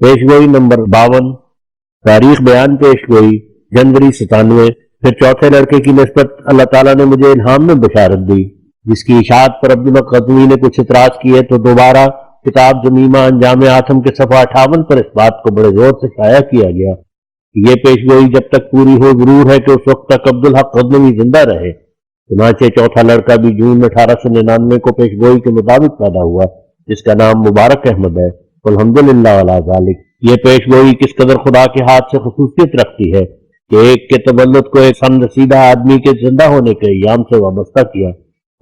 پیشگوئی number 52، تاریخ بیان پیشگوئی جنوری 97۔ پھر چوتھے لڑکے کی نسبت اللہ تعالیٰ نے مجھے الہام میں بشارت دی، جس کی اشاعت پر عبدالحق غزنوی نے کچھ اعتراض کیے تو دوبارہ کتاب زمیمہ انجام آتم کے صفحہ 58 پر اس بات کو بڑے زور سے شائع کیا گیا کہ یہ پیشگوئی جب تک پوری ہو ضرور ہے کہ اس وقت تک عبدالحق غزنوی زندہ رہے۔ چنانچہ چوتھا لڑکا بھی جون 1899 کو پیشگوئی کے مطابق پیدا ہوا، جس کا نام مبارک احمد ہے۔ الحمدللہ علی ذالک۔ یہ پیشگوئی کس قدر خدا کے ہاتھ سے خصوصیت رکھتی ہے کہ ایک کے تولد کو ایک سن رسیدہ آدمی کے زندہ ہونے کے ایام سے وابستہ کیا،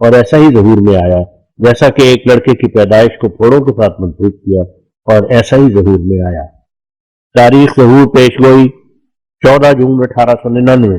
اور ایسا ہی ظہور میں آیا، جیسا کہ ایک لڑکے کی پیدائش کو پھوڑوں کے ساتھ منسوخ کیا اور ایسا ہی ظہور میں آیا۔ تاریخ ظہور پیشگوئی 14 جون 1899۔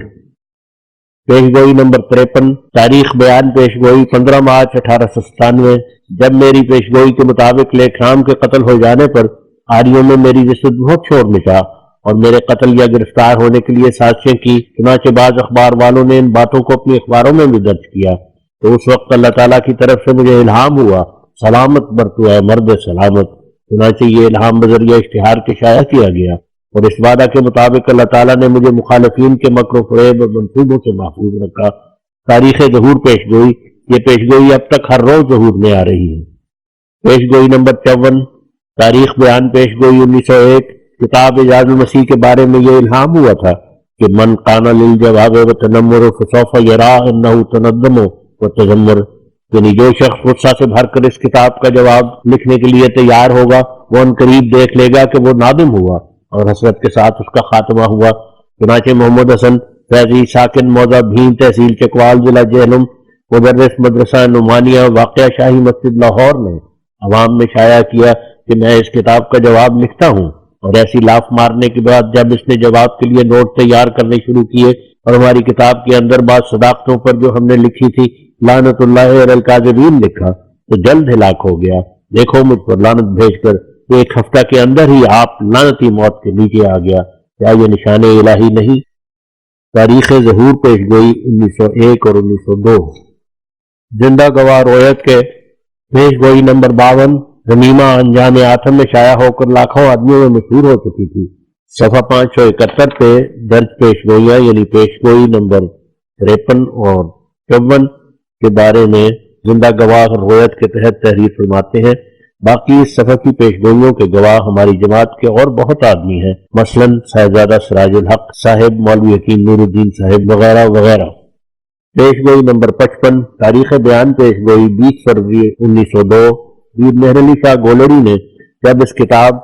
پیشگوئی نمبر 53، تاریخ بیان پیشگوئی 15 مارچ 1897۔ جب میری پیشگوئی کے مطابق لیکھرام کے قتل ہو جانے پر آریوں میں میری جسد بہت شور مچا اور میرے قتل یا گرفتار ہونے کے لیے سازشیں کی، چنانچہ بعض اخبار والوں نے ان باتوں کو اپنی اخباروں میں بھی درج کیا۔ تو اس وقت اللہ تعالیٰ کی طرف سے مجھے الہام ہوا، سلامت برتو ہے مرد سلامت۔ چنانچہ یہ الہام بذریعہ اشتہار کے شائع کیا گیا، اور اس وعدہ کے مطابق اللہ تعالیٰ نے مجھے مخالفین کے مکر و فریب اور منصوبوں سے محفوظ رکھا۔ تاریخ ظہور پیشگوئی، یہ پیشگوئی اب تک ہر روز ظہور میں آ رہی ہے۔ پیشگوئی نمبر 54، تاریخ بیان پیشگوئی 1901۔ کتاب اعجاز المسیح کے بارے میں یہ الہام ہوا تھا کہ من قان للجواب وتنمر فسوف یرا انہ تندم وتذمر، یعنی جو شخص غصہ سے بھر کر اس کتاب کا جواب لکھنے کے لیے تیار ہوگا وہ ان قریب دیکھ لے گا کہ وہ نادم ہوا اور حسرت کے ساتھ اس کا خاتمہ ہوا۔ چنانچہ محمد حسن فیضی ساکن موضع بھین تحصیل چکوال ضلع جہلم مدرس مدرسہ نعمانیہ واقعہ شاہی مسجد لاہور نے عوام میں شائع کیا کہ میں اس کتاب کا جواب لکھتا ہوں، اور ایسی لاف مارنے کے بعد جب اس نے جواب کے لیے نوٹ تیار کرنے شروع کیے اور ہماری کتاب کے اندر بعض صداقتوں پر جو ہم نے لکھی تھی لعنت اللہ علی الکاذبین لکھا تو جلد ہلاک ہو گیا۔ دیکھو مجھ پر لعنت بھیج کر ایک ہفتہ کے اندر ہی آپ لعنتی موت کے نیچے آ گیا، کیا یہ نشان الہی نہیں؟ تاریخ ظہور پیشگوئی 1901 اور 1902۔ زندہ گواہ رویت کے پیشگوئی نمبر 52، زمیمہ انجام آتم میں شائع ہو کر لاکھوں آدمیوں میں مشہور ہو چکی تھی۔ صفحہ 571 پہ درج پیشگوئیاں یعنی پیشگوئی نمبر 53 اور 54 کے بارے میں زندہ گواہ رویت کے تحت تحریر فرماتے ہیں۔ باقی اس صفحہ کی پیشگوئیوں کے گواہ ہماری جماعت کے اور بہت آدمی ہیں، مثلاً صاحبزادہ سراج الحق صاحب، مولوی حکیم نور الدین صاحب وغیرہ وغیرہ۔ پیشگوئی نمبر 55، تاریخ بیان پیشگوئی 20 فروری 1902۔ پیر مہر علی شاہ گولڑی نے جب اس کتاب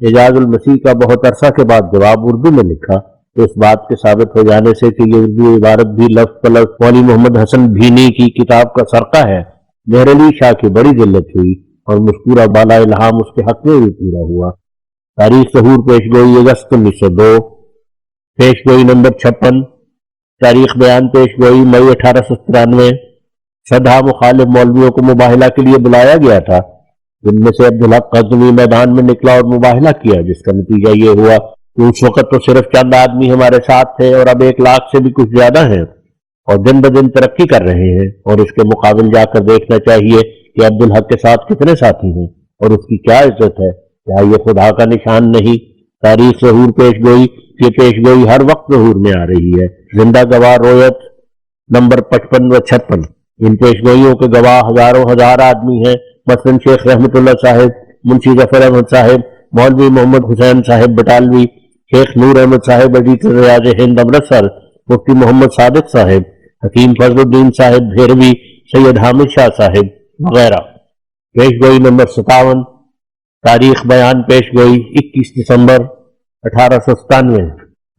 اعجاز المسیح کا بہت عرصہ کے بعد جواب اردو میں لکھا تو اس بات کے ثابت ہو جانے سے کہ یہ اردو عبارت بھی لفظ پلفظ مولوی محمد حسن بھینی کی کتاب کا سرقہ ہے، مہر علی شاہ کی بڑی ذلت ہوئی اور مذکورہ بالا الہام اس کے حق میں بھی پورا ہوا۔ تاریخ ظہور پیشگوئی اگست 1902۔ پیشگوئی نمبر 56، تاریخ بیان پیشگوئی مئی 1893۔ سدھا مخالف مولویوں کو مباہلہ کے لیے بلایا گیا تھا، جن میں سے عبدالحق غزنوی میدان میں نکلا اور مباہلہ کیا، جس کا نتیجہ یہ ہوا کہ اس وقت تو صرف چند آدمی ہمارے ساتھ تھے اور اب 1 لاکھ سے بھی کچھ زیادہ ہیں اور دن بدن ترقی کر رہے ہیں، اور اس کے مقابل جا کر دیکھنا چاہیے کہ عبدالحق کے ساتھ کتنے ساتھی ہیں اور اس کی کیا عزت ہے، کیا یہ خدا کا نشان نہیں؟ تاریخ ظہور پیشگوئی، یہ پیشگوئی ہر وقت ظہور میں آ رہی ہے۔ زندہ گواہ رویت نمبر 55 و 56، ان پیشگوئیوں کے گواہ ہزاروں ہزار آدمی ہیں، مثلاً شیخ رحمت اللہ صاحب، منشی ظفر احمد صاحب، مولوی محمد حسین صاحب بٹالوی، شیخ نور احمد صاحب ایڈیٹر ریاض ہند امرتسر، مفتی محمد صادق صاحب، حکیم فضل الدین صاحب بھیروی، سید حامد شاہ صاحب وغیرہ۔ پیشگوئی نمبر 57، تاریخ بیان پیشگوئی 21 دسمبر 1897۔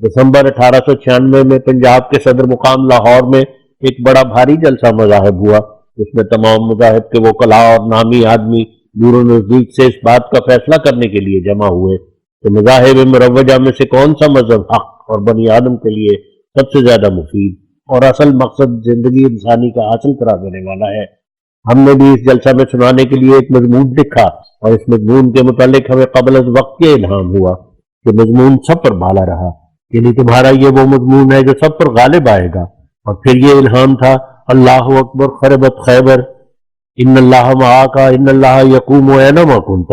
دسمبر 1896 میں پنجاب کے صدر مقام لاہور میں ایک بڑا بھاری جلسہ مذاہب ہوا، جس میں تمام مذاہب کے وکلاء اور نامی آدمی دور و نزدیک سے اس بات کا فیصلہ کرنے کے لیے جمع ہوئے کہ مذاہب مروجہ میں سے کون سا مذہب حق اور بنی آدم کے لیے سب سے زیادہ مفید اور اصل مقصد زندگی انسانی کا حاصل کرا دینے والا ہے۔ ہم نے بھی اس جلسہ میں سنانے کے لیے ایک مضمون لکھا اور اس مضمون کے متعلق ہمیں قبل از وقت یہ الہام ہوا کہ مضمون سب پر بالا رہا، یعنی تمہارا یہ وہ مضمون ہے جو سب پر غالب آئے گا۔ اور پھر یہ الہام تھا اللہ اکبر خربت خیبر، ان اللہ معاک ان اللہ یقوم اینما کنت،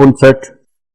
59।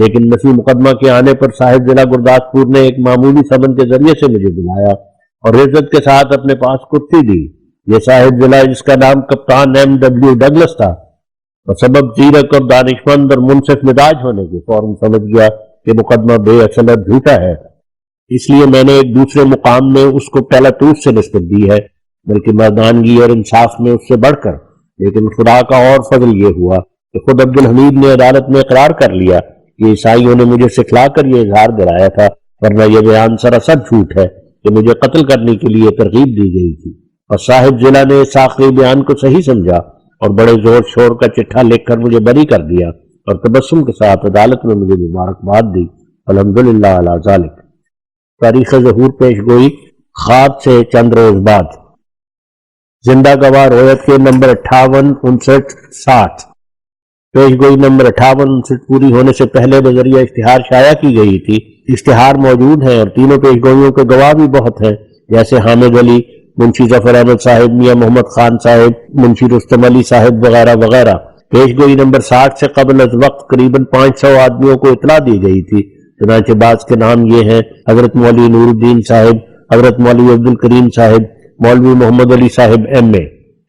لیکن نفی مقدمہ کے آنے پر صاحب ضلع گرداسپور نے ایک معمولی سمن کے ذریعے سے مجھے بلایا اور عزت کے ساتھ اپنے پاس کرسی دی۔ یہ صاحب ضلع، جس کا نام کپتان M.W. ڈگلس تھا، اور سبب زیرک اور دانشمند اور منصف مزاج ہونے کے، فوراً سمجھ گیا کہ مقدمہ بے اصل اور جھوٹا ہے۔ اس لیے میں نے ایک دوسرے مقام میں اس کو پلاطوس سے نسبت دی ہے، بلکہ مردانگی اور انصاف میں اس سے بڑھ کر۔ لیکن خدا کا اور فضل یہ ہوا کہ خود عبدالحمید نے عدالت میں اقرار کر لیا کہ عیسائیوں نے مجھے سکھلا کر یہ اظہار دلایا تھا، ورنہ یہ بیان سراسر جھوٹ ہے کہ مجھے قتل کرنے کے لیے ترغیب دی گئی تھی۔ اور صاحب ضلع نے اس آخری بیان کو صحیح سمجھا اور بڑے زور شور کا چٹھا لکھ کر مجھے بری کر دیا اور تبسم کے ساتھ عدالت میں مجھے مبارکباد دی۔ الحمدللہ علی ذالک۔ تاریخ ظہور پیش گوئی خواب سے چند روز بعد۔ زندہ گواہ رویت کے نمبر 58 59 60۔ پیش گوئی نمبر 58 59 پوری ہونے سے پہلے بذریعہ اشتہار شائع کی گئی تھی۔ اشتہار موجود ہیں اور تینوں پیش گوئیوں کے گواہ بھی بہت ہیں، جیسے حامد علی، منشی ظفر احمد صاحب، میاں محمد خان صاحب، منشی رستم علی صاحب وغیرہ وغیرہ۔ پیش گوئی نمبر 60 سے قبل از وقت قریباً 500 آدمیوں کو اطلاع دی گئی تھی، چنانچہ بعض کے نام یہ ہیں: حضرت مولوی نور الدین صاحب، حضرت مولوی عبدالکریم صاحب، مولوی محمد علی صاحب M.A۔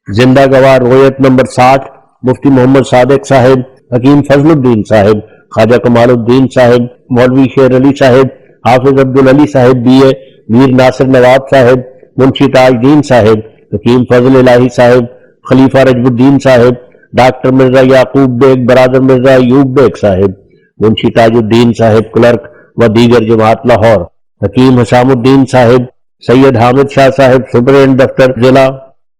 زندہ گواہ رویت نمبر 60 مفتی محمد صادق صاحب، حکیم فضل الدین صاحب، خواجہ کمال الدین صاحب، مولوی شیر علی صاحب، حافظ عبدالعلی صاحب B.A، میر ناصر نواب صاحب، منشی تاج الدین صاحب، حکیم فضل الہی صاحب، خلیفہ رجب الدین صاحب، ڈاکٹر مرزا یعقوب بیگ برادر مرزا ایوب بیگ صاحب، منشی تاج الدین صاحب کلرک و دیگر جماعت لاہور، حکیم حسام الدین صاحب، سید حامد شاہ صاحب سپرنٹینڈنٹ دفتر ضلع،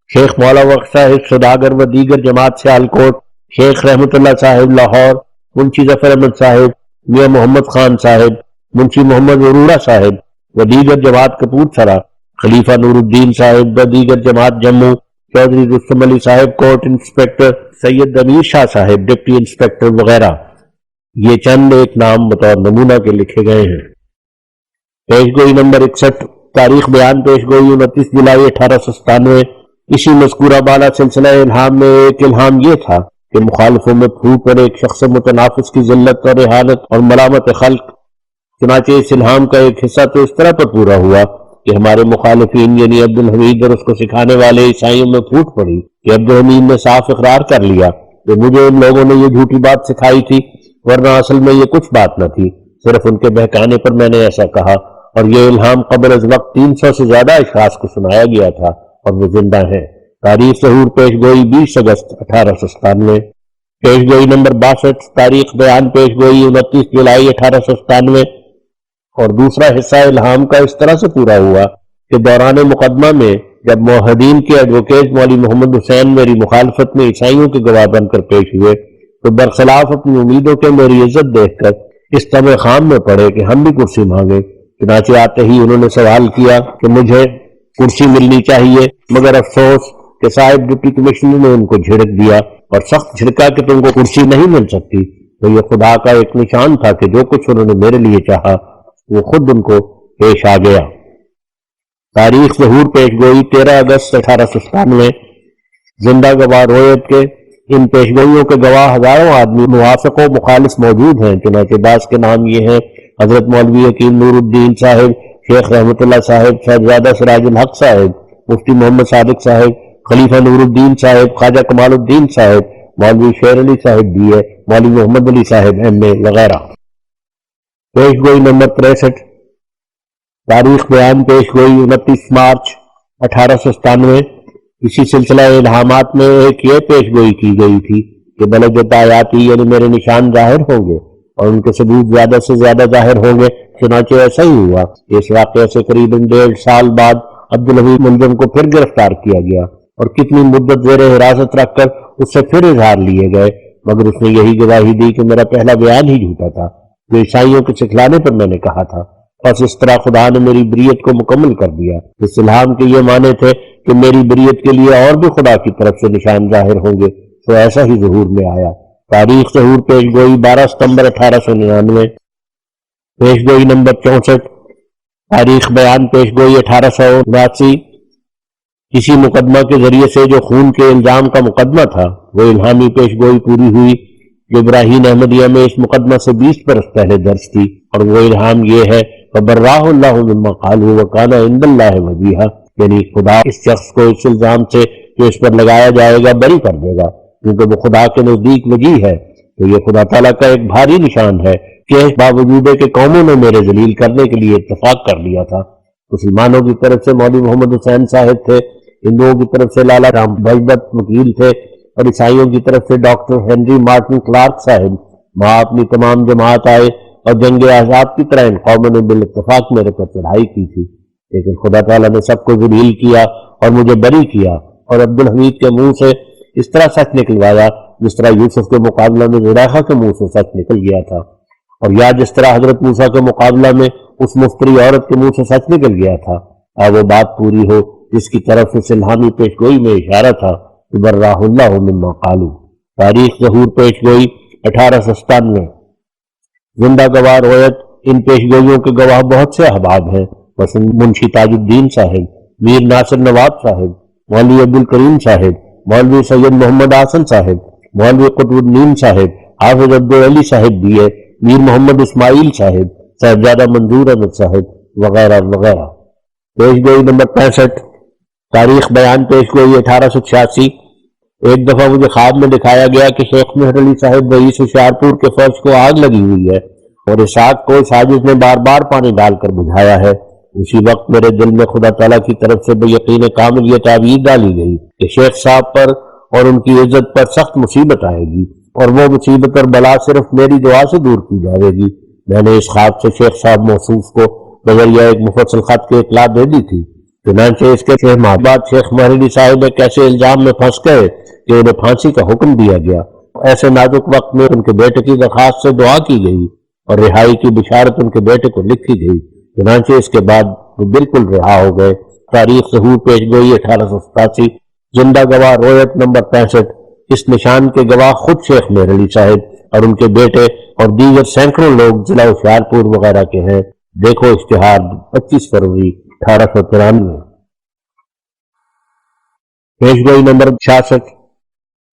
شیخ مولا بخش صاحب سوداگر و دیگر جماعت سیالکوٹ، شیخ رحمت اللہ صاحب لاہور، منشی ظفر احمد صاحب، میاں محمد خان صاحب، منشی محمد اروڑہ صاحب و دیگر جماعت کپورتھلا، خلیفہ نور الدین صاحب و دیگر جماعت جموں، چودھری رستم علی صاحب کوٹ انسپکٹر، سید امیر شاہ صاحب ڈپٹی انسپکٹر وغیرہ۔ یہ چند ایک نام بطور نمونہ کے لکھے گئے ہیں۔ پیش گوئی نمبر 61 تاریخ بیان پیش گوئی 29 جولائی 1897۔ اسی مذکورہ بالا سلسلہ الہام میں ایک الہام یہ تھا کہ مخالفوں میں پھوٹ پر ایک شخص متنافس کی ذلت اور اہانت اور ملامت خلق۔ چنانچہ اس الہام کا ایک حصہ تو اس طرح پر پورا ہوا کہ ہمارے مخالفین یعنی عبدالحمید اور اس کو سکھانے والے عیسائیوں میں پھوٹ پڑی کہ عبدالحمید نے صاف اقرار کر لیا کہ مجھے ان لوگوں نے یہ جھوٹی بات سکھائی تھی، ورنہ اصل میں یہ کچھ بات نہ تھی، صرف ان کے بہکانے پر میں نے ایسا کہا۔ اور یہ الہام قبل از وقت 300 سے زیادہ اشخاص کو سنایا گیا تھا اور وہ زندہ ہیں۔ تاریخ ظہور پیش گوئی 20 اگست 1897۔ پیش گوئی نمبر 62 تاریخ بیان پیش گوئی 29 جولائی 1897۔ اور دوسرا حصہ الہام کا اس طرح سے پورا ہوا کہ دوران مقدمہ میں جب موحدین کے ایڈوکیٹ مولوی محمد حسین میری مخالفت میں عیسائیوں کے گواہ بن کر پیش ہوئے تو برخلاف اپنی امیدوں کے میری عزت دیکھ کر اس طمع خام میں پڑے کہ ہم بھی کرسی مانگیں۔ چنانچہ آتے ہی انہوں نے سوال کیا کہ مجھے کرسی ملنی چاہیے، مگر افسوس کہ صاحب ڈپٹی کمشنر نے ان کو جھڑک دیا اور سخت جھڑکا کہ تم کو کرسی نہیں مل سکتی۔ تو یہ خدا کا ایک نشان تھا کہ جو کچھ انہوں نے میرے لیے چاہا وہ خود ان کو پیش آ گیا۔ تاریخ ظہور پیش گوئی 13 اگست 1897۔ زندہ گواہ رویت کے ان پیش گوئیوں کے گواہ ہزاروں آدمی موافق و مخالف موجود ہیں، چنانچہ بعض کے نام یہ ہیں: حضرت مولوی حکیم نور الدین صاحب، شیخ رحمت اللہ صاحب، صاحبزادہ سراج الحق صاحب، مفتی محمد صادق صاحب، خلیفہ نور الدین صاحب، خواجہ کمال الدین صاحب، مولوی شیر علی صاحب B.A، مولوی محمد علی صاحب M.A وغیرہ۔ پیش گوئی نمبر 63 تاریخ بیان پیش گوئی 29 مارچ 1897۔ اسی سلسلہ الہامات میں ایک یہ پیش گوئی کی گئی تھی کہ بلجت آیاتی یعنی میرے نشان ظاہر ہوں گے اور ان کے ثبوت زیادہ سے زیادہ ظاہر ہوں گے۔ چنانچہ ایسا ہی ہوا۔ اس واقعے سے قریباً 1.5 سال بعد عبدالحمید ملزم کو پھر گرفتار کیا گیا اور کتنی مدت زیر حراست رکھ کر اس سے پھر اظہار لیے گئے، مگر اس نے یہی گواہی دی کہ میرا پہلا بیان ہی جھوٹا تھا جو عیسائیوں کے سکھلانے پر میں نے کہا تھا۔ بس اس طرح خدا نے میری بریت کو مکمل کر دیا۔ اس الہام کے یہ معنی تھے کہ میری بریت کے لیے اور بھی خدا کی طرف سے نشان ظاہر ہوں گے، تو ایسا ہی ظہور میں آیا۔ تاریخ ظہور پیش گوئی 12 ستمبر 1899۔ پیش گوئی نمبر 64 تاریخ بیان پیش گوئی 1879۔ اسی مقدمہ کے ذریعے سے جو خون کے الزام کا مقدمہ تھا وہ الہامی پیش گوئی پوری ہوئی۔ جو ابراہیم احمدیہ میں اس مقدمہ سے 20 برس پہلے درج تھی، اور وہ الہام یہ ہے فَبَرَّأَهُ اللَّهُ مِمَّا قَالُوا وَكَانَ عِندَ اللَّهِ وَجِيهًا، یعنی خدا اس شخص کو اس الزام سے جو اس پر لگایا جائے گا بری کر دے گا، کیونکہ وہ خدا کے نزدیک وجیح ہے۔ تو یہ خدا تعالیٰ کا ایک بھاری نشان ہے کہ باوجود کہ قوموں نے میرے ذلیل کرنے کے لیے اتفاق کر لیا تھا۔ مسلمانوں کی طرف سے مولوی محمد حسین صاحب تھے، ہندوؤں کی طرف سے لالا رام بھگت وکیل تھے، اور عیسائیوں کی طرف سے ڈاکٹر ہنری مارٹن کلارک صاحب۔ وہاں اپنی تمام جماعت آئے اور جنگ احزاب کی طرح ان قوموں نے بالاتفاق میرے پر چڑھائی کی تھی، لیکن خدا تعالیٰ نے سب کو ذلیل کیا اور مجھے بری کیا، اور عبدالحمید کے منہ سے اس طرح سچ نکلوایا جس طرح یوسف کے مقابلہ میں زلیخا کے منہ سے سچ نکل گیا تھا، اور یا جس طرح حضرت موسیٰ کے مقابلہ میں اس مفتری عورت کے منہ سے سچ نکل گیا تھا۔ وہ بات پوری ہو جس کی طرف اس الہامی پیشگوئی میں اشارہ تھا کہ بَرَّأَهُ اللَّهُ مِمَّا قَالُوا۔ تاریخ ظہور پیشگوئی 1897۔ زندہ گواہ رویت ان پیشگوئیوں کے گواہ بہت سے احباب ہیں، مثلا منشی تاج الدین صاحب، میر ناصر نواب صاحب، مولوی عبدالکریم صاحب، مولوی سید محمد حسن صاحب، مولوی قطب الدین صاحب، حافظ عبدالعلی صاحب دیے، میر محمد اسماعیل صاحب، صاحبزادہ منظور احمد صاحب، وغیرہ وغیرہ۔ پیشگوئی نمبر 65۔ تاریخ بیان پیشگوئی 1886۔ ایک دفعہ مجھے خواب میں دکھایا گیا کہ شیخ مہر علی صاحب رئیس ہوشیارپور کے فرش کو آگ لگی ہوئی ہے، اور اس آگ کو ساجد نے بار بار پانی ڈال کر بجھایا ہے۔ اسی وقت میرے دل میں خدا تعالیٰ کی طرف سے بے یقین کامل یہ تعبیر ڈالی گئی کہ شیخ صاحب پر اور ان کی عزت پر سخت مصیبت آئے گی، اور وہ مصیبت اور بلا صرف میری دعا سے دور کی جائے گی۔ میں نے اس خواب سے شیخ صاحب موصوف کو بذریعہ ایک مفصل خط کے اطلاع دے دی تھی۔ چنانچہ اس کے 6 ماہ بعد شیخ مہر علی صاحب ایک ایسے الزام میں پھنس گئے کہ انہیں پھانسی کا حکم دیا گیا۔ ایسے نازک وقت میں ان کے بیٹے کی درخواست سے دعا کی گئی اور رہائی کی بشارت ان کے بیٹے کو لکھی گئی۔ چنانچہ اس کے بعد وہ بالکل رہا ہو گئے۔ تاریخ ظہور پیشگوئی 1887۔ زندہ گواہ رویت نمبر 65۔ اس نشان کے گواہ خود شیخ مہر علی صاحب اور ان کے بیٹے اور دیگر سینکڑوں لوگ ضلع ہوشیارپور وغیرہ کے ہیں۔ دیکھو اشتہار 25 فروری 1893۔ پیشگوئی نمبر 66۔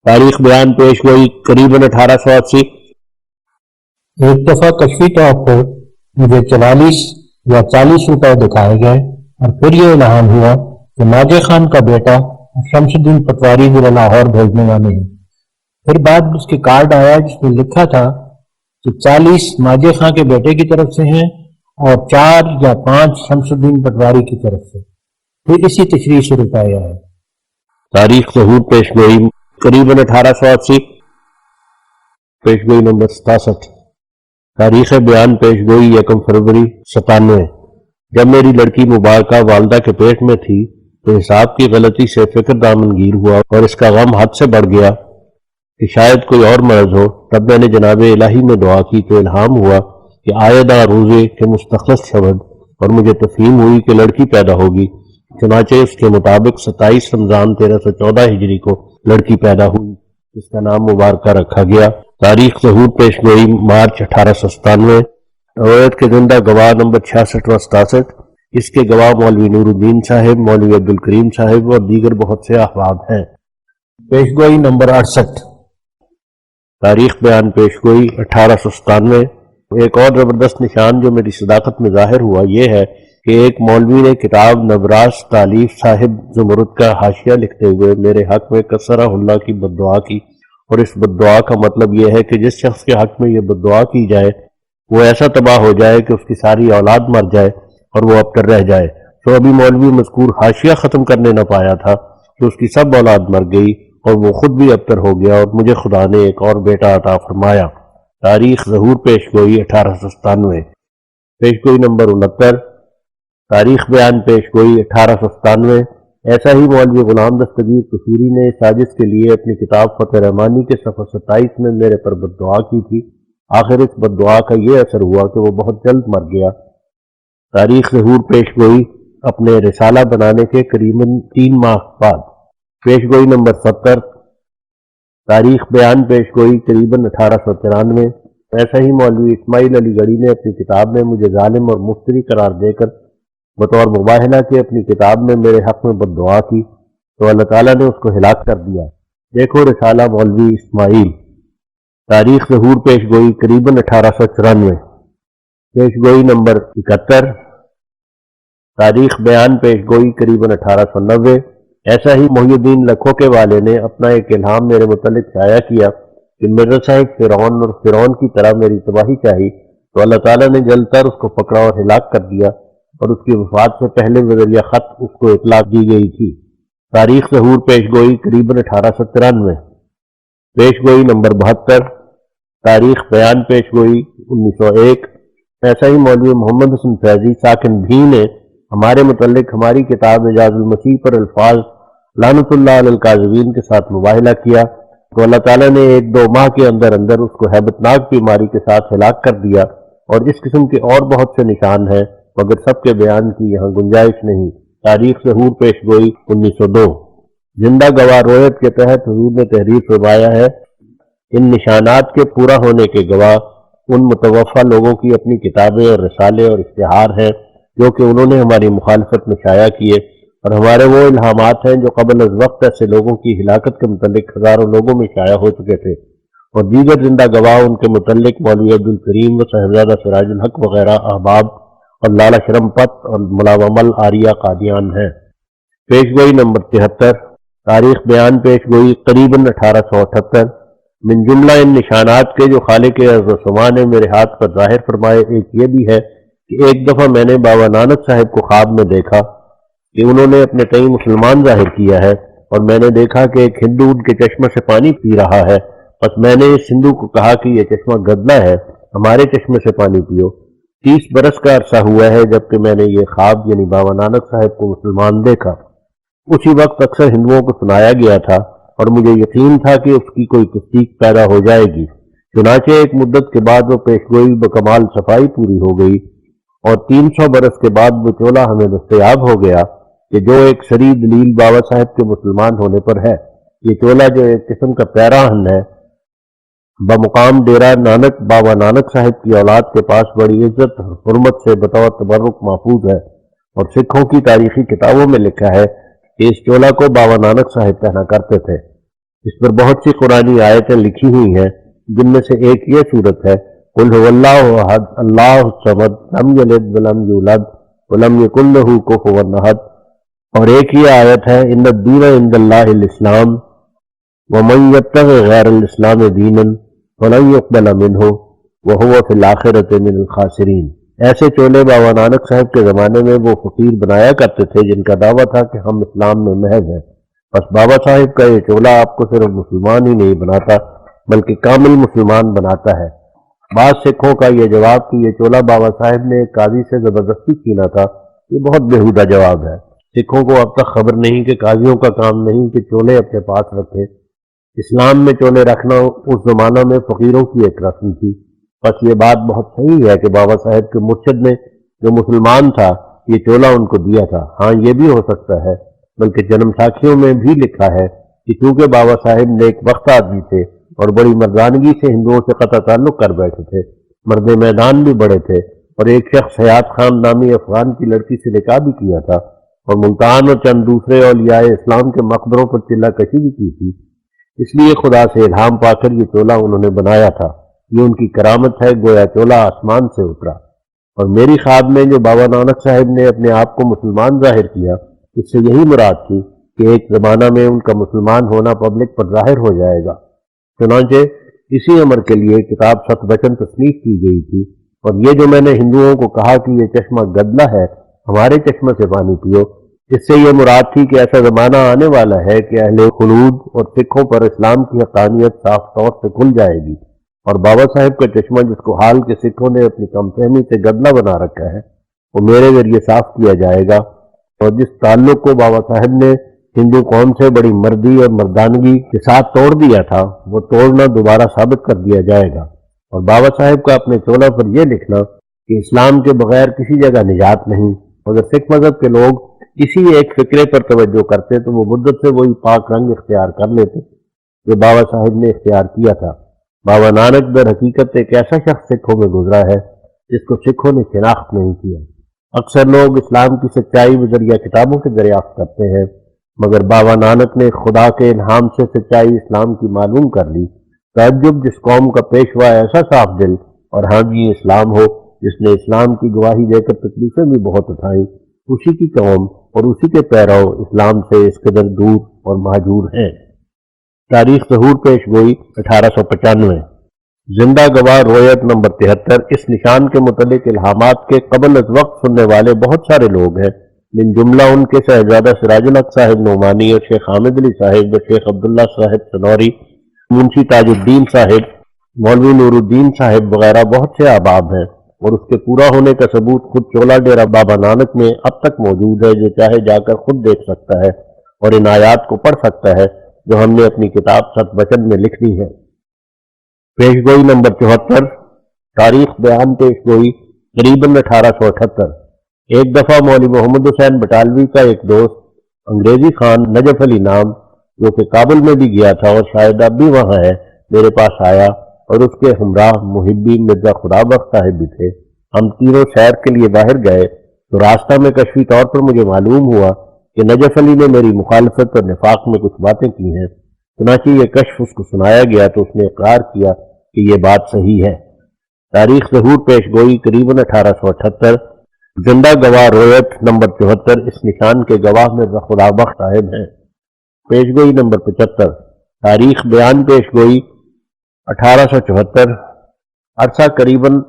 تاریخ بیان پیشگوئی قریباً 1880۔ ایک دفعہ کشفی طور پر مجھے 44 یا 40 روپے دکھائے گئے، اور پھر یہ الہام ہوا کہ ناجے خان کا بیٹا شمس الدین پٹواری ضلع لاہور بھیجنے والے ہیں۔ پھر بعد اس کے کارڈ آیا جس میں لکھا تھا کہ 40 ناجے خان کے بیٹے کی طرف سے ہیں اور 4 یا 5 شمس الدین پٹواری کی طرف سے۔ پھر اسی تشریح سے روپے آیا ہے۔ تاریخ ظہور پیشگوئی قریباً 1880۔ پیشگوئی نمبر 67۔ تاریخ بیان پیشگوئی 1 فروری 97۔ جب میری لڑکی مبارکہ والدہ کے پیٹ میں تھی تو حساب کی غلطی سے فکر دامنگیر ہوا اور اس کا غم حد سے بڑھ گیا کہ شاید کوئی اور مرض ہو۔ تب میں نے جناب الہی میں دعا کی تو الہام ہوا کہ آیدہ روزے کے مستخلص شود، اور مجھے تفہیم ہوئی کہ لڑکی پیدا ہوگی۔ چنانچہ اس کے مطابق 27 رمضان 1314 ہجری کو لڑکی پیدا ہوئی، جس کا نام مبارکہ رکھا گیا۔ تاریخ ظہور پیشگوئی مارچ 1897۔ رویت کے زندہ گواہ نمبر 66 و 67۔ اس کے گواہ مولوی نور الدین صاحب، مولوی عبدالکریم صاحب اور دیگر بہت سے احباب ہیں۔ پیشگوئی نمبر 68۔ تاریخ بیان پیشگوئی 1897۔ ایک اور زبردست نشان جو میری صداقت میں ظاہر ہوا یہ ہے کہ ایک مولوی نے کتاب نبراس تالیف صاحب زمرد کا حاشیہ لکھتے ہوئے میرے حق میں کسرہ اللہ کی بددعا کی، اور اس بددعا کا مطلب یہ ہے کہ جس شخص کے حق میں یہ بددعا کی جائے وہ ایسا تباہ ہو جائے کہ اس کی ساری اولاد مر جائے اور وہ ابتر رہ جائے۔ تو ابھی مولوی مذکور حاشیہ ختم کرنے نہ پایا تھا کہ اس کی سب اولاد مر گئی اور وہ خود بھی ابتر ہو گیا، اور مجھے خدا نے ایک اور بیٹا عطا فرمایا۔ تاریخ ظہور پیشگوئی 1897۔ پیشگوئی نمبر 69۔ تاریخ بیان پیشگوئی 1897۔ ایسا ہی مولوی غلام دستگیر قصوری نے سازش کے لیے اپنی کتاب فتح رحمانی کے صفحہ 27 میں میرے پر بددعا کی تھی۔ آخر اس بددعا کا یہ اثر ہوا کہ وہ بہت جلد مر گیا۔ تاریخ ظہور پیشگوئی اپنے رسالہ بنانے کے قریباً 3 ماہ بعد۔ پیشگوئی نمبر 70۔ تاریخ بیان پیشگوئی قریباً 1893۔ ایسا ہی مولوی اسماعیل علی گڑھی نے اپنی کتاب میں مجھے ظالم اور مفتری قرار دے کر بطور مباہلہ کے اپنی کتاب میں میرے حق میں بددعا کی تو اللہ تعالیٰ نے اس کو ہلاک کر دیا۔ دیکھو رسالہ مولوی اسماعیل۔ تاریخ ظہور پیش گوئی قریباً 1894، پیش گوئی نمبر 71، تاریخ بیان پیش گوئی قریباً 1890۔ ایسا ہی محی الدین لکھو کے والے نے اپنا ایک الہام میرے متعلق شائع کیا کہ مرزا صاحب فرعون اور فرعون کی طرح میری تباہی چاہی تو اللہ تعالیٰ نے جلد تر اس کو پکڑا اور ہلاک کر دیا، اور اس کی وفات سے پہلے بذریعہ خط اس کو اطلاع دی گئی تھی۔ تاریخ ظہور پیش گوئی قریباً 1893، پیش گوئی نمبر 72، تاریخ بیان پیش گوئی 1901۔ ایسا ہی مولوی محمد حسن فیضی ساکن بھی نے ہمارے متعلق ہماری کتاب اعجاز المسیح پر الفاظ لعنت اللہ علی الکاذبین کے ساتھ مباہلہ کیا تو اللہ تعالیٰ نے 1-2 ماہ کے اندر اندر اس کو ہیبتناک بیماری کے ساتھ ہلاک کر دیا، اور اس قسم کے اور بہت سے نشان ہیں مگر سب کے بیان کی یہاں گنجائش نہیں۔ تاریخ ظہور پیش گوئی 1902۔ زندہ گواہ رویت کے تحت حضور نے تحریر فرمایا ہے، ان نشانات کے پورا ہونے کے گواہ ان متوفى لوگوں کی اپنی کتابیں اور رسالے اور اشتہار ہیں جو کہ انہوں نے ہماری مخالفت میں شائع کیے، اور ہمارے وہ الہامات ہیں جو قبل از وقت ایسے لوگوں کی ہلاکت کے متعلق ہزاروں لوگوں میں شائع ہو چکے تھے، اور دیگر زندہ گواہ ان کے متعلق مولوی عبدالکریم و صاحبزادہ سراج الحق وغیرہ احباب اور لالا شرم پت اور ملاومل آریہ قادیان ہیں۔ پیش گوئی نمبر 73، تاریخ بیان پیش گوئی قریباً 1878۔ من جملہ ان نشانات کے جو خالق عرض و سما نے میرے ہاتھ پر ظاہر فرمائے ایک یہ بھی ہے کہ ایک دفعہ میں نے بابا نانک صاحب کو خواب میں دیکھا کہ انہوں نے اپنے کئی مسلمان ظاہر کیا ہے، اور میں نے دیکھا کہ ایک ہندو ان کے چشمے سے پانی پی رہا ہے، بس میں نے اس ہندو کو کہا کہ یہ چشمہ گدلا ہے، ہمارے چشمے سے پانی پیو۔ 30 برس کا عرصہ ہوا ہے جبکہ میں نے یہ خواب یعنی بابا نانک صاحب کو مسلمان دیکھا۔ اسی وقت اکثر ہندوؤں کو سنایا گیا تھا اور مجھے یقین تھا کہ اس کی کوئی تصدیق پیدا ہو جائے گی، چنانچہ ایک مدت کے بعد وہ پیشگوئی بکمال صفائی پوری ہو گئی، اور 300 برس کے بعد وہ چولہ ہمیں دستیاب ہو گیا کہ جو ایک سری دلیل بابا صاحب کے مسلمان ہونے پر ہے۔ یہ چولہ جو ایک قسم کا پیراہن ہے بمقام ڈیرہ نانک بابا نانک صاحب کی اولاد کے پاس بڑی عزت اور حرمت سے بطور تبرک محفوظ ہے، اور سکھوں کی تاریخی کتابوں میں لکھا ہے کہ اس چولہ کو بابا نانک صاحب پہنا کرتے تھے۔ اس پر بہت سی قرآنی آیتیں لکھی ہوئی ہیں، جن میں سے ایک یہ صورت ہے، قل هو اللہ احد اللہ الصمد لم یلد ولم یولد ولم یکن لہ کفوا احد، اور ایک یہ آیت ہے، ان الدین عند اللہ الاسلام ومن یبتغ غیر الاسلام دینا فلن یقبل منہ وہو فی الآخرۃ من الخاسرین۔ ایسے چولے بابا نانک صاحب کے زمانے میں وہ فقیر بنایا کرتے تھے جن کا دعویٰ تھا کہ ہم اسلام میں محض ہیں۔ بس بابا صاحب کا یہ چولہ آپ کو صرف مسلمان ہی نہیں بناتا بلکہ کامل مسلمان بناتا ہے۔ بعض سکھوں کا یہ جواب کہ یہ چولہ بابا صاحب نے ایک قاضی سے زبردستی چھینا تھا، یہ بہت بیہودہ جواب ہے۔ سکھوں کو اب تک خبر نہیں کہ قاضیوں کا کام نہیں کہ چولے اپنے پاس رکھے۔ اسلام میں چولے رکھنا اس زمانہ میں فقیروں کی ایک رسم تھی۔ بس یہ بات بہت صحیح ہے کہ بابا صاحب کے مرشد نے جو مسلمان تھا یہ چولہ ان کو دیا تھا۔ ہاں یہ بھی ہو سکتا ہے، بلکہ جنم ساکھیوں میں بھی لکھا ہے کہ چونکہ بابا صاحب نیک بخت آدمی تھے اور بڑی مردانگی سے ہندوؤں سے قطع تعلق کر بیٹھے تھے، مرد میدان بھی بڑے تھے، اور ایک شخص حیات خان نامی افغان کی لڑکی سے نکاح بھی کیا تھا، اور ملتان اور چند دوسرے اولیاء اسلام کے مقبروں پر چلہ کشی بھی کی تھی، اس لیے خدا سے الہام پا کر یہ چولہ انہوں نے بنایا تھا۔ یہ ان کی کرامت ہے، گویا چولہ آسمان سے اترا۔ اور میری خواب میں جو بابا نانک صاحب نے اپنے آپ کو مسلمان ظاہر کیا، اس سے یہی مراد تھی کہ ایک زمانہ میں ان کا مسلمان ہونا پبلک پر ظاہر ہو جائے گا۔ چنانچہ اسی امر کے لیے کتاب ست وچن تصنیف کی گئی تھی، اور یہ جو میں نے ہندوؤں کو کہا کہ یہ چشمہ گدلا ہے، ہمارے چشمے سے پانی پیو، اس سے یہ مراد تھی کہ ایسا زمانہ آنے والا ہے کہ اہل خلود اور سکھوں پر اسلام کی حقانیت صاف طور سے کھل جائے گی، اور بابا صاحب کا چشمہ جس کو حال کے سکھوں نے اپنی کم فہمی سے گدلا بنا رکھا ہے وہ میرے ذریعے صاف کیا جائے گا، اور جس تعلق کو بابا صاحب نے ہندو قوم سے بڑی مردی اور مردانگی کے ساتھ توڑ دیا تھا وہ توڑنا دوبارہ ثابت کر دیا جائے گا۔ اور بابا صاحب کا اپنے چولہ پر یہ لکھنا کہ اسلام کے بغیر کسی جگہ نجات نہیں، اگر سکھ مذہب کے لوگ اسی ایک فکرے پر توجہ کرتے تو وہ مدت سے وہی پاک رنگ اختیار کر لیتے جو بابا صاحب نے اختیار کیا تھا۔ بابا نانک در حقیقت ایک ایسا شخص سکھوں میں گزرا ہے جس کو سکھوں نے شناخت نہیں کیا۔ اکثر لوگ اسلام کی سچائی بذریعہ کتابوں کے دریافت کرتے ہیں، مگر بابا نانک نے خدا کے الہام سے سچائی اسلام کی معلوم کر لی، تعجب جس قوم کا پیشوا ایسا صاف دل اور حامی اسلام ہو، جس نے اسلام کی گواہی دے کر تکلیفیں بھی بہت اٹھائیں، اسی کی قوم اور اسی کے پیرو اسلام سے اس قدر دور اور مہجور ہیں۔ تاریخ ظہور پیش گوئی 1895۔ زندہ گواہ روایت نمبر 73۔ اس نشان کے متعلق الہامات کے قبل از وقت سننے والے بہت سارے لوگ ہیں، من جملہ ان کے شہزادہ سراج الحق صاحب نعمانی اور شیخ حامد علی صاحب اور شیخ عبداللہ صاحب سنوری، منشی تاج الدین صاحب، مولوی نور الدین صاحب وغیرہ بہت سے احباب ہیں، اور اس کے پورا ہونے کا ثبوت خود چولا ڈیرہ بابا نانک میں اب تک موجود ہے، جو چاہے جا کر خود دیکھ سکتا ہے اور ان آیات کو پڑھ سکتا ہے جو ہم نے اپنی کتاب ست وچن میں لکھ دی ہے۔ پیش گوئی نمبر 74۔ تاریخ بیان پیش گوئی قریباً 1878۔ ایک دفعہ مولوی محمد حسین بٹالوی کا ایک دوست انگریزی خان نجف علی نام، جو کہ کابل میں بھی گیا تھا اور شاید اب بھی وہاں ہے، میرے پاس آیا اور اس کے ہمراہ محبی مرزا خدابخش صاحب بھی تھے۔ ہم تینوں سیر کے لیے باہر گئے تو راستہ میں کشفی طور پر مجھے معلوم ہوا کہ نجف علی نے میری مخالفت اور نفاق میں کچھ باتیں کی ہیں۔ چنانچہ یہ کشف اس کو سنایا گیا تو اس نے اقرار کیا کہ یہ بات صحیح ہے۔ تاریخ ظہور پیش گوئی قریباً 1878۔ زندہ گواہ روایت نمبر 74۔ اس نشان کے گواہ مرزا خدابخش صاحب ہیں۔ پیش گوئی نمبر 75۔ تاریخ بیان پیش گوئی 1874۔ عرصہ قریباً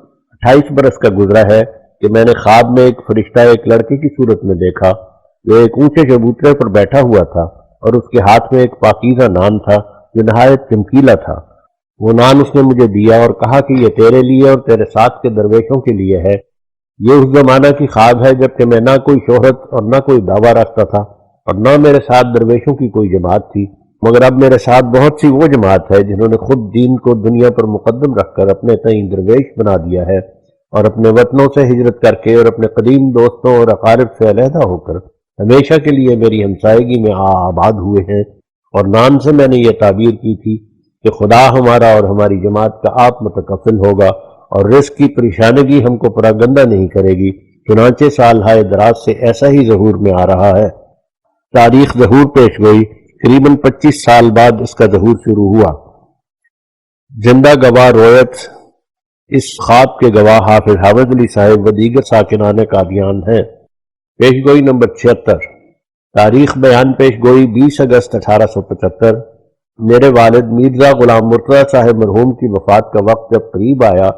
28 برس کا گزرا ہے کہ میں نے خواب میں ایک فرشتہ ایک لڑکے کی صورت میں دیکھا جو ایک اونچے چبوترے پر بیٹھا ہوا تھا اور اس کے ہاتھ میں ایک پاکیزہ نان تھا جو نہایت چمکیلا تھا۔ وہ نان اس نے مجھے دیا اور کہا کہ یہ تیرے لیے اور تیرے ساتھ کے درویشوں کے لیے ہے۔ یہ اس زمانہ کی خواب ہے جبکہ میں نہ کوئی شہرت اور نہ کوئی دعویٰ رکھتا تھا اور نہ میرے ساتھ درویشوں کی کوئی جماعت تھی، مگر اب میرے ساتھ بہت سی وہ جماعت ہے جنہوں نے خود دین کو دنیا پر مقدم رکھ کر اپنے تئیں درویش بنا دیا ہے، اور اپنے وطنوں سے ہجرت کر کے اور اپنے قدیم دوستوں اور اقارب سے علیحدہ ہو کر ہمیشہ کے لیے میری ہمسائیگی میں آباد ہوئے ہیں۔ اور نان سے میں نے یہ تعبیر کی تھی کہ خدا ہمارا اور ہماری جماعت کا آپ متکفل ہوگا اور رزق کی پریشانگی ہم کو پراگندہ نہیں کرے گی۔ چنانچہ سال ہائے دراز سے ایسا ہی ظہور میں آ رہا ہے۔ تاریخ ظہور پیش گوئی قریباً 25 سال بعد اس کا ظہور شروع ہوا۔ زندہ گواہ روایت اس خواب کے گواہ حافظ حامد علی صاحب و دیگر ساکنان قادیان ہیں۔ پیش گوئی نمبر 76۔ تاریخ بیان پیش گوئی 20 اگست 1875۔ میرے والد مرزا غلام مرتضیٰ صاحب مرحوم کی وفات کا وقت جب قریب آیا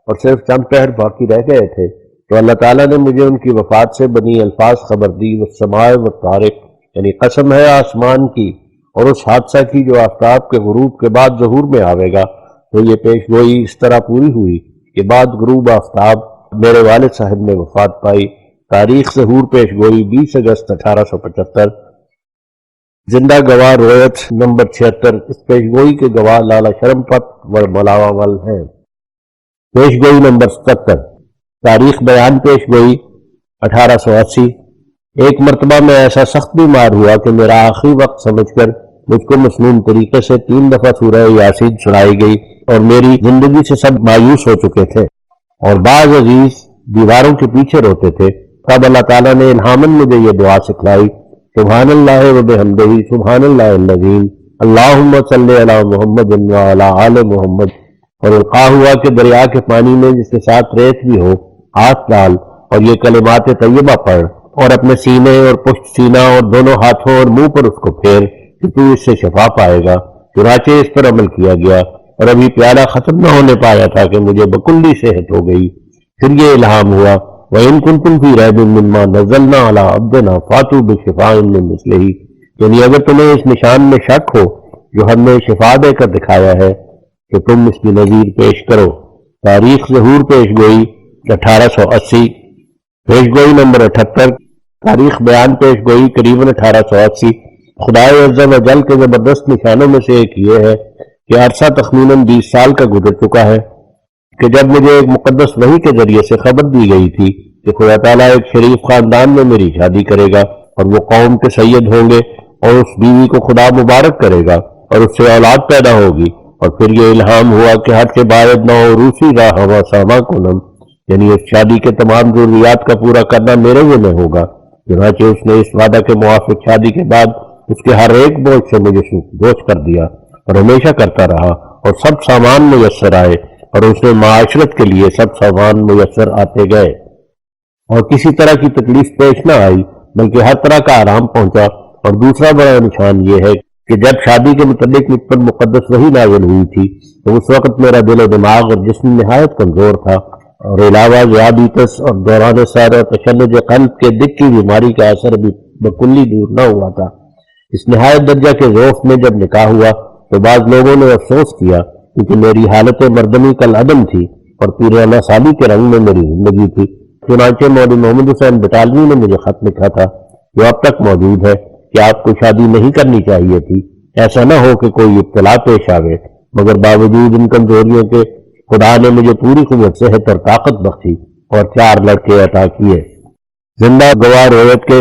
اور صرف چند پہر باقی رہ گئے تھے تو اللہ تعالیٰ نے مجھے ان کی وفات سے بنی الفاظ خبر دی، والسماء والطارق، یعنی قسم ہے آسمان کی اور اس حادثہ کی جو آفتاب کے غروب کے بعد ظہور میں آوے گا۔ تو یہ پیش گوئی اس طرح پوری ہوئی کہ بعد غروب آفتاب میرے والد صاحب نے وفات پائی۔ تاریخ ظہور پیش گوئی 20 اگست 1875۔ زندہ گواہ روایت نمبر 76۔ اس پیش گوئی کے گواہ لالا شرم پت و ملاول ہیں۔ پیش گوئی نمبر 77۔ تاریخ بیان پیش گوئی 1880۔ ایک مرتبہ میں ایسا سخت بیمار ہوا کہ میرا آخری وقت سمجھ کر مجھ کو مسنون طریقے سے 3 دفعہ سورہ یاسین سنائی گئی اور میری زندگی سے سب مایوس ہو چکے تھے اور بعض عزیز دیواروں کے پیچھے روتے تھے۔ تب اللہ تعالیٰ نے الہاماً مجھے یہ دعا سکھلائی، سبحان اللہ و بحمدہ سبحان اللہ العظیم، اللہم صلی علی محمد وعلی آل محمد، اور القاء ہوا کہ دریا کے پانی میں جس کے ساتھ ریت بھی ہو ہاتھ ڈال اور یہ کلمات طیبہ پڑھ اور اپنے سینے اور پشت سینہ اور دونوں ہاتھوں اور منہ پر اس کو پھیر کہ تو اس سے شفا پائے گا۔ چنانچہ اس پر عمل کیا گیا اور ابھی پیالہ ختم نہ ہونے پایا تھا کہ مجھے بکلی صحت ہو گئی۔ پھر یہ الہام ہوا، وَإِن كُنتُمْ فِي رَيْبٍ مِّمَّا نَزَّلْنَا عَلَىٰ عَبْدِنَا فَأْتُوا بِشِفَاءٍ مِّن مِّثْلِهِ، یعنی اگر تمہیں اس نشان میں شک ہو جو ہم نے شفا دے کر دکھایا ہے تو تم اس کی نظیر پیش کرو۔ تاریخ ظہور پیش گوئی 1880۔ پیش گوئی نمبر 78۔ تاریخ بیان پیش گوئی قریباً 1880۔ خدائے عز و جل کے زبردست نشانوں میں سے ایک یہ ہے کہ عرصہ تخمیناً 20 سال کا گزر چکا ہے کہ جب مجھے ایک مقدس وحی کے ذریعے سے خبر دی گئی تھی کہ خدا تعالیٰ ایک شریف خاندان میں میری شادی کرے گا اور وہ قوم کے سید ہوں گے اور اس بیوی کو خدا مبارک کرے گا اور اس سے اولاد پیدا ہوگی۔ اور پھر یہ الہام ہوا کہ حد کے باعث نہ روسی راہ ہوا ساما کنم، یعنی اس شادی کے تمام ضروریات کا پورا کرنا میرے ذمہ ہوگا۔ چنانچہ اس نے اس وعدہ کے موافق شادی کے بعد اس کے ہر ایک بوجھ سے مجھے دوش کر دیا اور ہمیشہ کرتا رہا اور سب سامان میسر آئے، اور اس میں معاشرت کے لیے سب سامان میسر آتے گئے اور کسی طرح کی تکلیف پیش نہ آئی، بلکہ ہر طرح کا آرام پہنچا۔ اور دوسرا بڑا نشان یہ ہے کہ جب شادی کے متعلق مجھ پر مقدس وحی نازل ہوئی تھی تو اس وقت میرا دل و دماغ اور جسم نہایت کمزور تھا، اور علاوہ ذیابیطس اور دوران سر اور تشنج قلب کے دل کی بیماری کا اثر بھی بکلی دور نہ ہوا تھا۔ اس نہایت درجہ کے ذوف میں جب نکاح ہوا تو بعض لوگوں نے افسوس کیا کیونکہ میری حالت مردمی کالعدم تھی اور پیرانہ سالی کے رنگ میں میری زندگی تھی۔ چنانچہ مولوی محمد حسین بٹالوی نے مجھے خط لکھا تھا جو اب تک موجود ہے کہ آپ کو شادی نہیں کرنی چاہیے تھی، ایسا نہ ہو کہ کوئی ابتلا پیش آوے، مگر باوجود ان کمزوریوں کے خدا نے مجھے پوری قوت صحت اور طاقت بخشی اور 4 لڑکے عطا کیے۔ زندہ گواہ روایت کے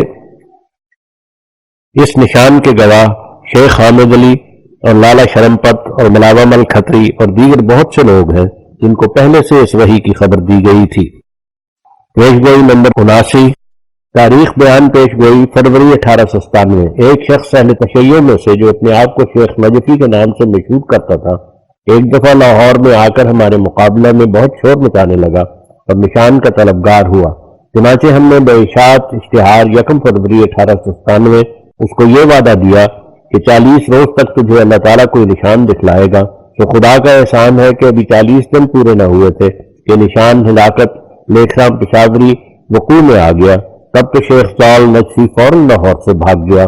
اس نشان کے گواہ شیخ حامد علی اور لالا شرمپت اور ملاوہ مل کھتری اور دیگر بہت سے لوگ ہیں جن کو پہلے سے اس وحی کی خبر دی گئی تھی۔ پیش گوئی نمبر 79، تاریخ بیان پیش گوئی فروری 1897۔ ایک شخص اہل تشیع میں سے جو اپنے آپ کو شیخ نجفی کے نام سے مشہور کرتا تھا، ایک دفعہ لاہور میں آ کر ہمارے مقابلہ میں بہت شور مچانے لگا اور نشان کا طلبگار ہوا۔ چنانچہ ہم نے باشاعت اشتہار 1 فروری 1897 اس کو یہ وعدہ دیا کہ 40 روز تک تجھے اللہ تعالیٰ کوئی نشان دکھلائے گا۔ تو خدا کا احسان ہے کہ ابھی 40 دن پورے نہ ہوئے تھے کہ نشان ہلاکت لیکسام پشاوری وقوع میں آ گیا۔ تب تو شیخ سال نجفی فوراً لاہور سے بھاگ گیا۔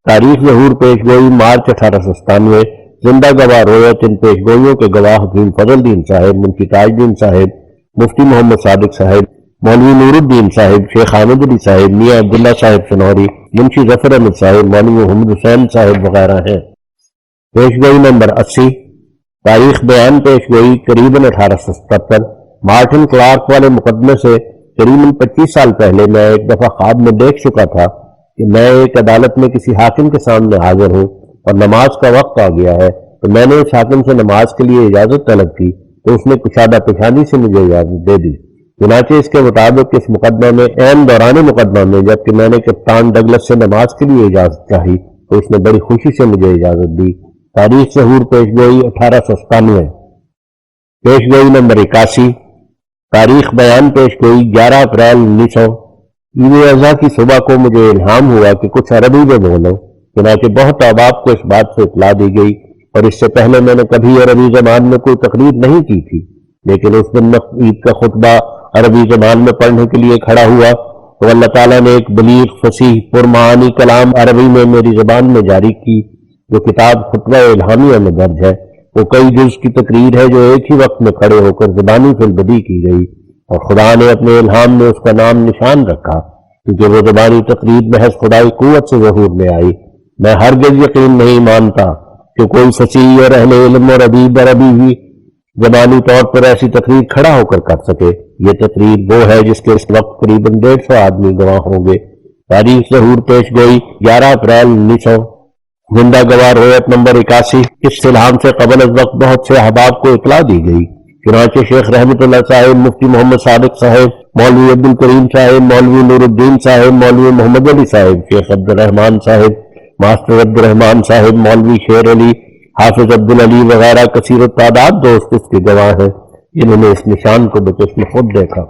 تاریخ ظہور پیش گوئی مارچ 1897۔ زندہ گواہ روایت ان پیش گوئیوں کے گواہ حکیم فضل الدین صاحب، منشی تاج الدین صاحب، مفتی محمد صادق صاحب، مولوی نور الدین صاحب، شیخ حامد علی صاحب، میاں عبداللہ صاحب سنوری، منشی ظفر احمد صاحب، مولوی محمد حسین صاحب وغیرہ ہیں۔ پیش گوئی نمبر 80، تاریخ بیان پیش گوئی قریباً 1877۔ مارٹن کلارک والے مقدمے سے قریباً 25 سال پہلے میں ایک دفعہ خواب میں دیکھ چکا تھا کہ میں ایک عدالت میں کسی حاکم کے سامنے حاضر ہوں اور نماز کا وقت آ گیا ہے، تو میں نے اس حاکم سے نماز کے لیے اجازت طلب کی تو اس نے کشادہ پیشانی سے مجھے اجازت دے دی۔ چنانچہ اس کے مطابق اس مقدمہ میں عین دوران مقدمہ میں جبکہ میں نے کپتان ڈگلس سے نماز کے لیے اجازت چاہی تو اس نے بڑی خوشی سے مجھے اجازت دی۔ تاریخ ظہور پیش گوئی 1897۔ پیش گوئی نمبر 81، تاریخ بیان پیش گوئی 11 اپریل 1900۔ عید اضحیٰ کی صبح کو مجھے الہام ہوا کہ کچھ عربی میں بولوں، چنانچہ بہت احباب کو اس بات سے اطلاع دی گئی، اور اس سے پہلے میں نے کبھی عربی زبان میں کوئی تقریر نہیں کی تھی، لیکن اس دن میں عید کا خطبہ عربی زبان میں پڑھنے کے لیے کھڑا ہوا تو اللہ تعالیٰ نے ایک بلیغ فصیح پرمعانی کلام عربی میں میری زبان میں جاری کی، جو کتاب خطبہ الہامیہ میں درج ہے۔ وہ کئی جز کی تقریر ہے جو ایک ہی وقت میں کھڑے ہو کر زبانی فی البدی کی گئی، اور خدا نے اپنے الہام میں اس کا نام نشان رکھا کیونکہ وہ زبانی تقریر محض خدائی قوت سے ظہور میں آئی۔ میں ہرگز یقین نہیں مانتا کہ کوئی فصیح اور اہل علم اور ادیب عربی بھی زبانی طور پر ایسی تقریر کھڑا ہو کر سکے۔ یہ تقریر وہ ہے جس کے اس وقت قریباً 150 آدمی گواہ ہوں گے۔ تاریخ ظہور پیش گوئی 11 اپریل 1900۔ زندہ گواہ روایت نمبر 81۔ اس الہام سے قبل از وقت بہت سے احباب کو اطلاع دی گئی، چنانچہ شیخ رحمت اللہ صاحب، مفتی محمد صادق صاحب، مولوی عبدالکریم صاحب، مولوی نور الدین صاحب، مولوی محمد علی صاحب، شیخ عبد الرحمان صاحب، ماسٹر عبد الرحمان صاحب، مولوی شیر علی، حافظ عبدالعلی وغیرہ کثیر التعداد دوست اس کے گواہ ہیں جنہوں نے اس نشان کو بچشم خود دیکھا۔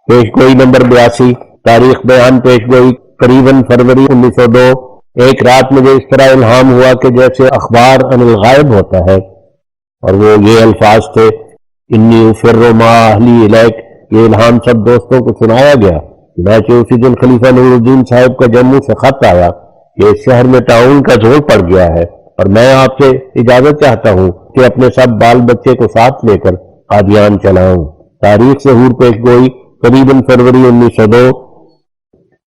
پیش گوئی نمبر 82۔ تاریخ بیان پیش گوئی قریباً فروری 1902۔ ایک رات مجھے اس طرح الہام ہوا کہ جیسے اخبار عن الغائب ہوتا ہے، اور وہ یہ الفاظ تھے: انی افر ما اہلی الیک۔ یہ الہام سب دوستوں کو سنایا گیا۔ چنانچہ اسی دن خلیفہ نور الدین صاحب کا جموں سے خط آیا کہ اس شہر میں تعاون کا زور پڑ گیا ہے اور میں آپ سے اجازت چاہتا ہوں کہ اپنے سب بال بچے کو ساتھ لے کر قادیان چلاؤں۔ تاریخ ظہور پیش گوئی قریباً فروری 1902۔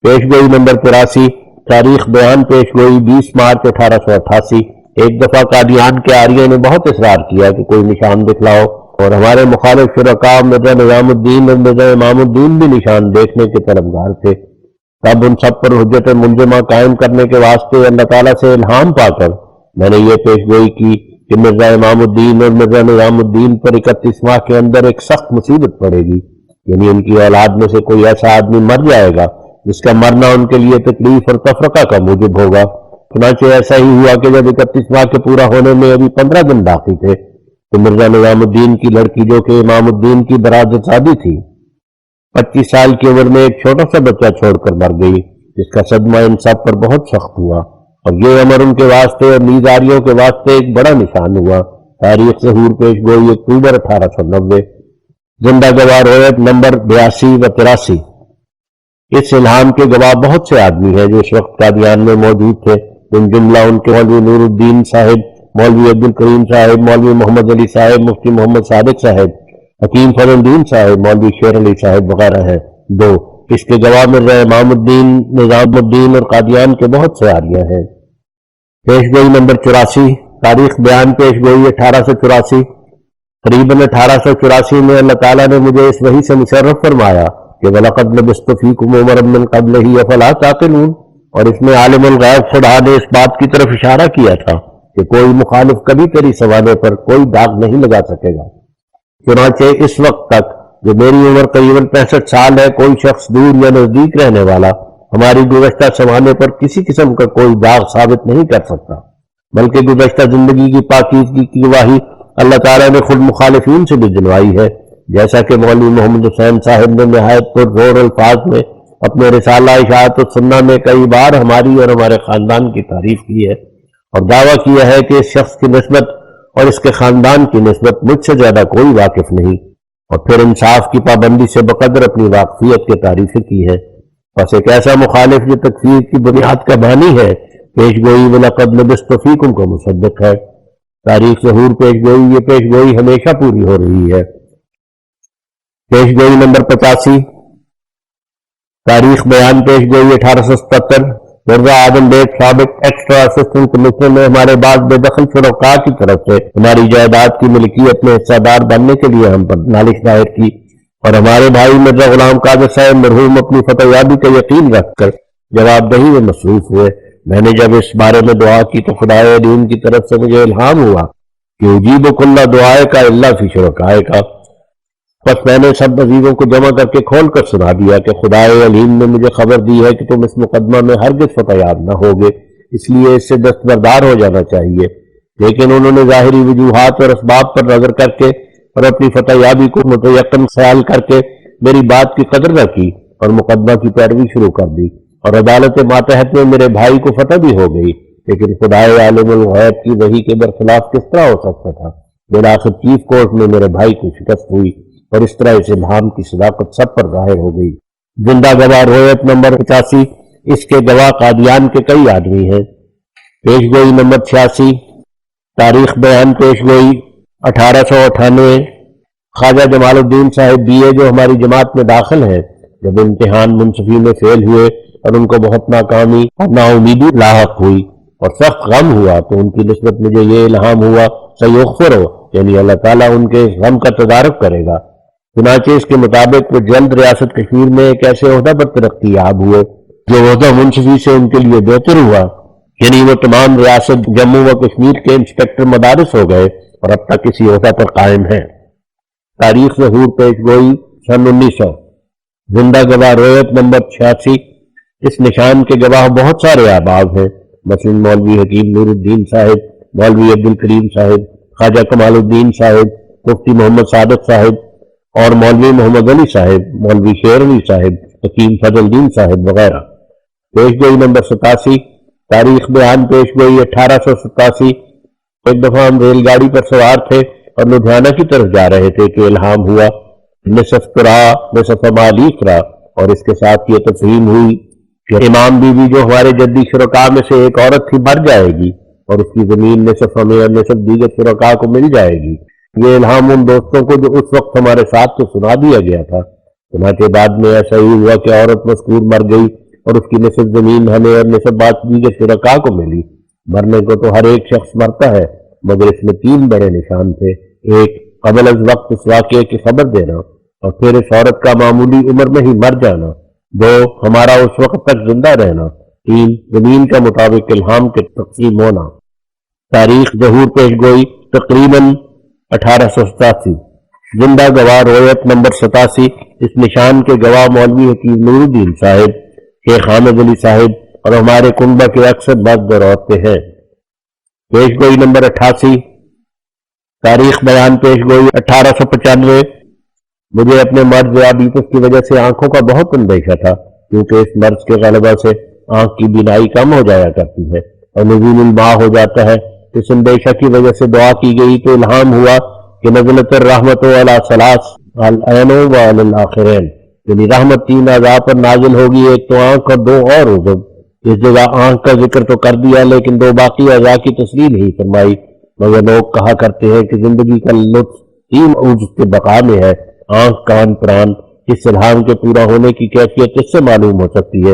پیش گوئی نمبر 83۔ تاریخ بیان پیش گوئی 20 مارچ 1888۔ ایک دفعہ قادیان کے عاریہ نے بہت اصرار کیا کہ کوئی نشان دکھلاؤ، اور ہمارے مخالف شرکاء مرزا نظام الدین اور مرزا امام الدین بھی نشان دیکھنے کے طلبگار تھے۔ تب ان سب پر حجت ملزمہ قائم کرنے کے واسطے اللہ تعالیٰ سے الہام پا کر میں نے یہ پیش گوئی کی کہ مرزا امام الدین اور مرزا نظام الدین پر 31 ماہ کے اندر ایک سخت مصیبت پڑے گی، یعنی ان کی اولاد میں سے کوئی ایسا آدمی مر جائے گا جس کا مرنا ان کے لیے تکلیف اور تفرقہ کا موجب ہوگا۔ چنانچہ ایسا ہی ہوا کہ جب 31 ماہ کے پورا ہونے میں ابھی 15 دن باقی تھے کہ مرزا نظام الدین کی لڑکی جو کہ امام الدین کی برادر شادی تھی 25 سال کی عمر میں ایک چھوٹا سا بچہ چھوڑ کر مر گئی، جس کا صدمہ ان سب پر بہت سخت ہوا، اور یہ امر ان کے واسطے اور نیزاریوں کے واسطے ایک بڑا نشان ہوا۔ تاریخ ظہور پیش گوئی اکتوبر 1890۔ زندہ گواہ روایت نمبر 82 و 83۔ اس الہام کے گواہ بہت سے آدمی ہیں جو اس وقت قادیان میں موجود تھے، ان جملہ ان کے مولوی نور الدین صاحب، مولوی عبدالکریم صاحب، مولوی محمد علی صاحب، مفتی محمد صادق صاحب، حکیم فضل الدین صاحب، مولوی شیر علی صاحب وغیرہ ہیں۔ 2، اس کے گواہ مرزا امام الدین، نظام الدین اور قادیان کے بہت سے آریاں ہیں۔ پیش گوئی نمبر 84۔ تاریخ بیان پیش گوئی 1884۔ قریباً 1884 میں اللہ تعالیٰ نے مجھے اس وحی سے مشرف فرمایا کہ وَلَقَدْ لَبِثْتُ فِيكُمْ عُمَرًا مِّن قَبْلِهِ أَفَلَا تَعْقِلُونَ، اور اس میں عالم الغیب خدا نے اس بات کی طرف اشارہ کیا تھا کہ کوئی مخالف کبھی تیری سوانے پر کوئی داغ نہیں لگا سکے گا۔ چنانچہ اس وقت تک جو میری عمر قریباً 65 سال ہے، کوئی شخص دور یا نزدیک رہنے والا ہماری گزشتہ سوانے پر کسی قسم کا کوئی داغ ثابت نہیں کر سکتا، بلکہ گزشتہ زندگی کی پاکیزگی کی گواہی اللہ تعالیٰ نے خود مخالفین سے بھی دلوائی ہے، جیسا کہ مولوی محمد حسین صاحب نے نہایت پرزور الفاظ میں اپنے رسالہ اشاعت السنہ میں کئی بار ہماری اور ہمارے خاندان کی تعریف کی ہے، اور دعویٰ کیا ہے کہ اس شخص کی نسبت اور اس کے خاندان کی نسبت مجھ سے زیادہ کوئی واقف نہیں، اور پھر انصاف کی پابندی سے بقدر اپنی واقفیت کی تعریفیں کی ہے۔ بس ایک ایسا مخالف جو تکفیر کی بنیاد کا بانی ہے، پیش گوئی وَلَقَدْ لَبِثْتُ فِيكُمْ کا مصدق ہے۔ تاریخ ظہور پیش گوئی، یہ پیش گوئی ہمیشہ پوری ہو رہی ہے۔ پیش گوئی نمبر 85۔ تاریخ بیان پیش گوئی 1877۔ مرزا اعظم بیگ سابق ایکسٹرا اسسٹنٹ کمشنر نے ہمارے بعد بے دخل شرکاء کی طرف سے ہماری جائیداد کی ملکیت میں حصہ دار بننے کے لیے ہم پر نالش ظاہر کی، اور ہمارے بھائی مرزا غلام قادر صاحب مرحوم اپنی فتح یابی کا یقین رکھ کر جواب دہی میں مصروف ہوئے۔ میں نے جب اس بارے میں دعا کی تو خدائے علیم کی طرف سے مجھے الہام ہوا کہ اجیب کل دعائے کا اللہ فی شرکائے کا۔ بس میں نے سب عزیزوں کو جمع کر کے کھول کر سنا دیا کہ خدائے علیم نے مجھے خبر دی ہے کہ تم اس مقدمہ میں ہرگز فتح یاب نہ ہوگے، اس لیے اس سے دستبردار ہو جانا چاہیے۔ لیکن انہوں نے ظاہری وجوہات اور اسباب پر نظر کر کے اور اپنی فتح یابی کو متیقن خیال کر کے میری بات کی قدر نہ کی اور مقدمہ کی پیروی شروع کر دی، اور عدالت ماتحت میں میرے بھائی کو فتح بھی ہو گئی، لیکن خدائے عالم الغیب کی وحی کے برخلاف کس طرح ہو سکتا تھا؟ بالآخر چیف کورٹ میں میرے بھائی کو شکست ہوئی، اور اس طرح اس الہام کی صداقت سب پر ظاہر ہو گئی۔ زندہ گواہ روایت نمبر 85۔ اس کے گواہ قادیان کے کئی آدمی ہیں۔ پیش گوئی نمبر 86۔ تاریخ بیان پیش گوئی 1898۔ خواجہ جمال الدین صاحب BA جو ہماری جماعت میں داخل ہیں، جب امتحان منصفی میں فیل ہوئے اور ان کو بہت ناکامی اور ناامیدی لاحق ہوئی اور سخت غم ہوا، تو ان کی نسبت مجھے یہ الہام ہوا سیغفر ہو، یعنی اللہ تعالیٰ ان کے اس غم کا تدارک کرے گا۔ چنانچہ اس کے مطابق وہ جلد ریاست کشمیر میں ایک ایسے عہدہ پر ترقی یاب ہوئے جو عہدہ منصفی سے ان کے لیے بہتر ہوا، یعنی وہ تمام ریاست جموں و کشمیر کے انسپکٹر مدارس ہو گئے اور اب تک اسی عہدہ پر قائم ہیں۔ تاریخ ظہور پیش گوئی سن 1900۔ زندہ گواہ روایت نمبر 86۔ اس نشان کے گواہ بہت سارے احباب ہیں، مثلا مولوی حکیم نور الدین صاحب، مولوی عبدالکریم صاحب، خواجہ کمال الدین صاحب، مفتی محمد صادق صاحب اور مولوی محمد علی صاحب، مولوی شیر علی صاحب، حکیم فضل الدین صاحب وغیرہ۔ پیش گوئی نمبر 87۔ تاریخ بیان پیش گوئی 1887۔ ایک دفعہ ہم ریل گاڑی پر سوار تھے اور لدھیانہ کی طرف جا رہے تھے کہ الہام ہوا نصف قرا نصف مالیک را، اور اس کے ساتھ یہ تفہیم ہوئی کہ امام بی بی جو ہمارے جدی شرکاء میں سے ایک عورت تھی مر جائے گی اور اس کی زمین نصف ہمیں اور نصف دیگر شرکاء کو مل جائے گی۔ یہ الہام ان دوستوں کو جو اس وقت ہمارے ساتھ تو سنا دیا گیا تھا۔ چنانچہ بعد میں ایسا ہی ہوا کہ عورت مذکور مر گئی اور اس کی نصف زمین ہمیں اور نصف بات دیگر شرکاء کو ملی۔ مرنے کو تو ہر ایک شخص مرتا ہے، مگر اس میں 3 بڑے نشان تھے۔ ایک، قبل از وقت اس واقعے کی خبر دینا، اور پھر اس عورت کا معمولی عمر میں ہی مر جانا۔ 2، ہمارا اس وقت تک زندہ رہنا۔ 3، زمین کا مطابق الہام کے تقسیم ہونا۔ تاریخ ظہور پیش گوئی تقریباً 1887۔ زندہ گواہ روایت نمبر 87۔ اس نشان کے گواہ مولوی حکیم نور الدین صاحب، شیخ حامد علی صاحب اور ہمارے کنبہ کے اکثر مرد اور عورتیں ہیں۔ پیش گوئی نمبر 88۔ تاریخ بیان پیش گوئی 1895۔ مجھے اپنے مرض ذیابیطس کی وجہ سے آنکھوں کا بہت اندیشہ تھا، کیونکہ اس مرض کے غلبہ سے آنکھ کی بینائی کم ہو جایا کرتی ہے اور نزول الماء ہو جاتا ہے۔ اس اندیشہ کی وجہ سے دعا کی گئی تو الہام ہوا کہ نزلت الرحمت علی ثلاث العین و علی الاخرین، یعنی رحمت 3 اعضاء پر نازل ہوگی، ایک تو آنکھ اور 2 اور عضو۔ اس جگہ آنکھ کا ذکر تو کر دیا لیکن 2 باقی اعضاء کی تصریح نہیں فرمائی، مگر لوگ کہا کرتے ہیں کہ زندگی کا لطف 3 عضو کے بقا میں ہے، آنکھ، کان، پران۔ اس الہام کے پورا ہونے کی کیفیت اس سے معلوم ہو سکتی ہے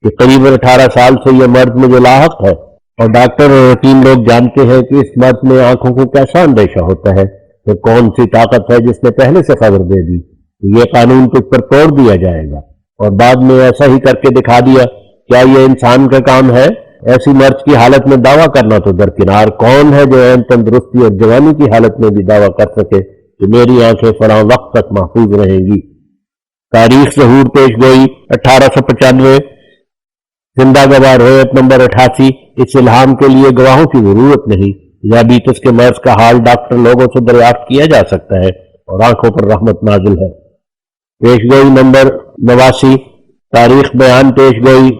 کہ قریب 18 سال سے یہ مرض مجھے لاحق ہے، اور ڈاکٹر اور حکیم لوگ جانتے ہیں کہ اس مرض میں آنکھوں کو کیسا اندیشہ ہوتا ہے، کہ کون سی طاقت ہے جس نے پہلے سے خبر دے دی، یہ قانون تجھ پر توڑ دیا جائے گا، اور بعد میں ایسا ہی کر کے دکھا دیا۔ کیا یہ انسان کا کام ہے؟ ایسی مرض کی حالت میں دعویٰ کرنا تو درکنار، کون ہے جو عین تندرستی اور جوانی کی حالت میں بھی دعویٰ کر سکے کہ میری آنکھیں فلاں وقت تک محفوظ رہیں گی۔ تاریخ ظہور پیش گوئی 1895۔ زندہ گواہ روایت نمبر 88۔ اس الہام کے لیے گواہوں کی ضرورت نہیں، ذیابیطس کے مرض کا حال ڈاکٹر لوگوں سے دریافت کیا جا سکتا ہے، اور آنکھوں پر رحمت نازل ہے۔ پیش گوئی نمبر 89۔ تاریخ بیان پیش گوئی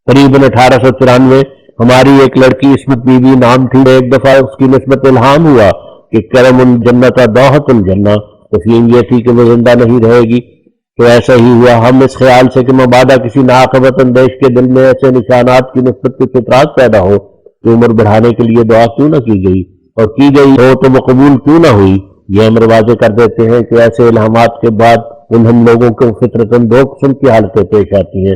قریباً 1894۔ ہماری ایک لڑکی عصمت بی بی نام تھی، ایک دفعہ اس کی نسبت الہام ہوا کہ کرم الجنت دوحت الجنہ، تفہیم یہ تھی کہ وہ زندہ نہیں رہے گی، تو ایسا ہی ہوا۔ ہم اس خیال سے کہ مبادا کسی ناقابت اندیش کے دل میں ایسے نشانات کی نسبت کچھ اعتراض پیدا ہو کہ عمر بڑھانے کے لیے دعا کیوں نہ کی گئی، اور کی گئی ہو تو وہ قبول کیوں نہ ہوئی، یہ ہم واضح کر دیتے ہیں کہ ایسے الہامات کے بعد ہم لوگوں کو فطرتاً 2 قسم کی حالتیں پیش آتی ہیں۔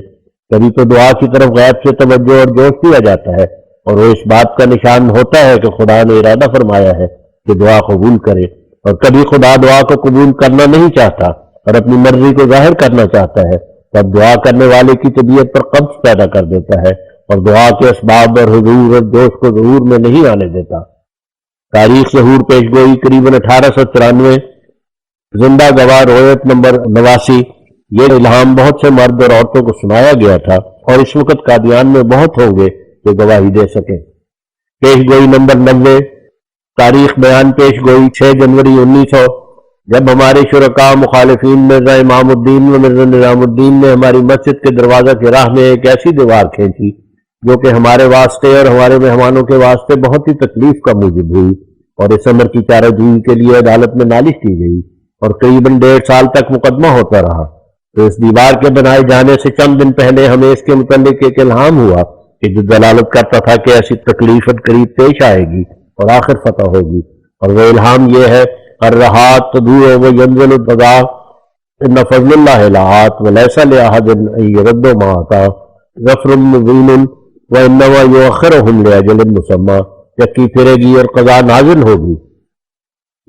کبھی تو دعا کی طرف غیب سے توجہ اور جوش دیا جاتا ہے، اور وہ اس بات کا نشان ہوتا ہے کہ خدا نے ارادہ فرمایا ہے کہ دعا قبول کرے، اور کبھی خدا دعا کو قبول کرنا نہیں چاہتا اور اپنی مرضی کو ظاہر کرنا چاہتا ہے، تب دعا کرنے والے کی طبیعت پر قبض پیدا کر دیتا ہے اور دعا کے اسباب اور حضور اور جوش کو ظہور میں نہیں آنے دیتا۔ تاریخ ظہور پیش گوئی قریباً 1894۔ زندہ گواہ روایت نمبر 89۔ یہ الہام بہت سے مرد اور عورتوں کو سنایا گیا تھا، اور اس وقت قادیان میں بہت ہوں گے جو گواہی دے سکیں۔ پیش گوئی نمبر 90۔ تاریخ بیان پیش گوئی 6 جنوری 1900۔ جب ہمارے شرکاء مخالفین مرزا امام الدین و مرزا نظام الدین نے ہماری مسجد کے دروازہ کی راہ میں ایک ایسی دیوار کھینچی جو کہ ہمارے واسطے اور ہمارے مہمانوں کے واسطے بہت ہی تکلیف کا موجب ہوئی، اور اس امر کی چارہ جوئی کے لیے عدالت میں نالش کی گئی، اور قریباً 1.5 سال تک مقدمہ ہوتا رہا، تو اس دیوار کے بنائے جانے سے چند دن پہلے ہمیں اس کے متعلق ایک الہام ہوا کہ جو دلالت کرتا تھا کہ ایسی تکلیف قریب پیش آئے گی اور آخر فتح ہوگی، اور وہ الہام یہ ہے: الرحات تدور و ینزل البغاء ان فضل اللہ لآت ولیس لأحد ان یرد ما عطا غفر مبین وانما یؤخرهم لاجل مسمی، چکی پھرے گی اور قضا نازل ہوگی،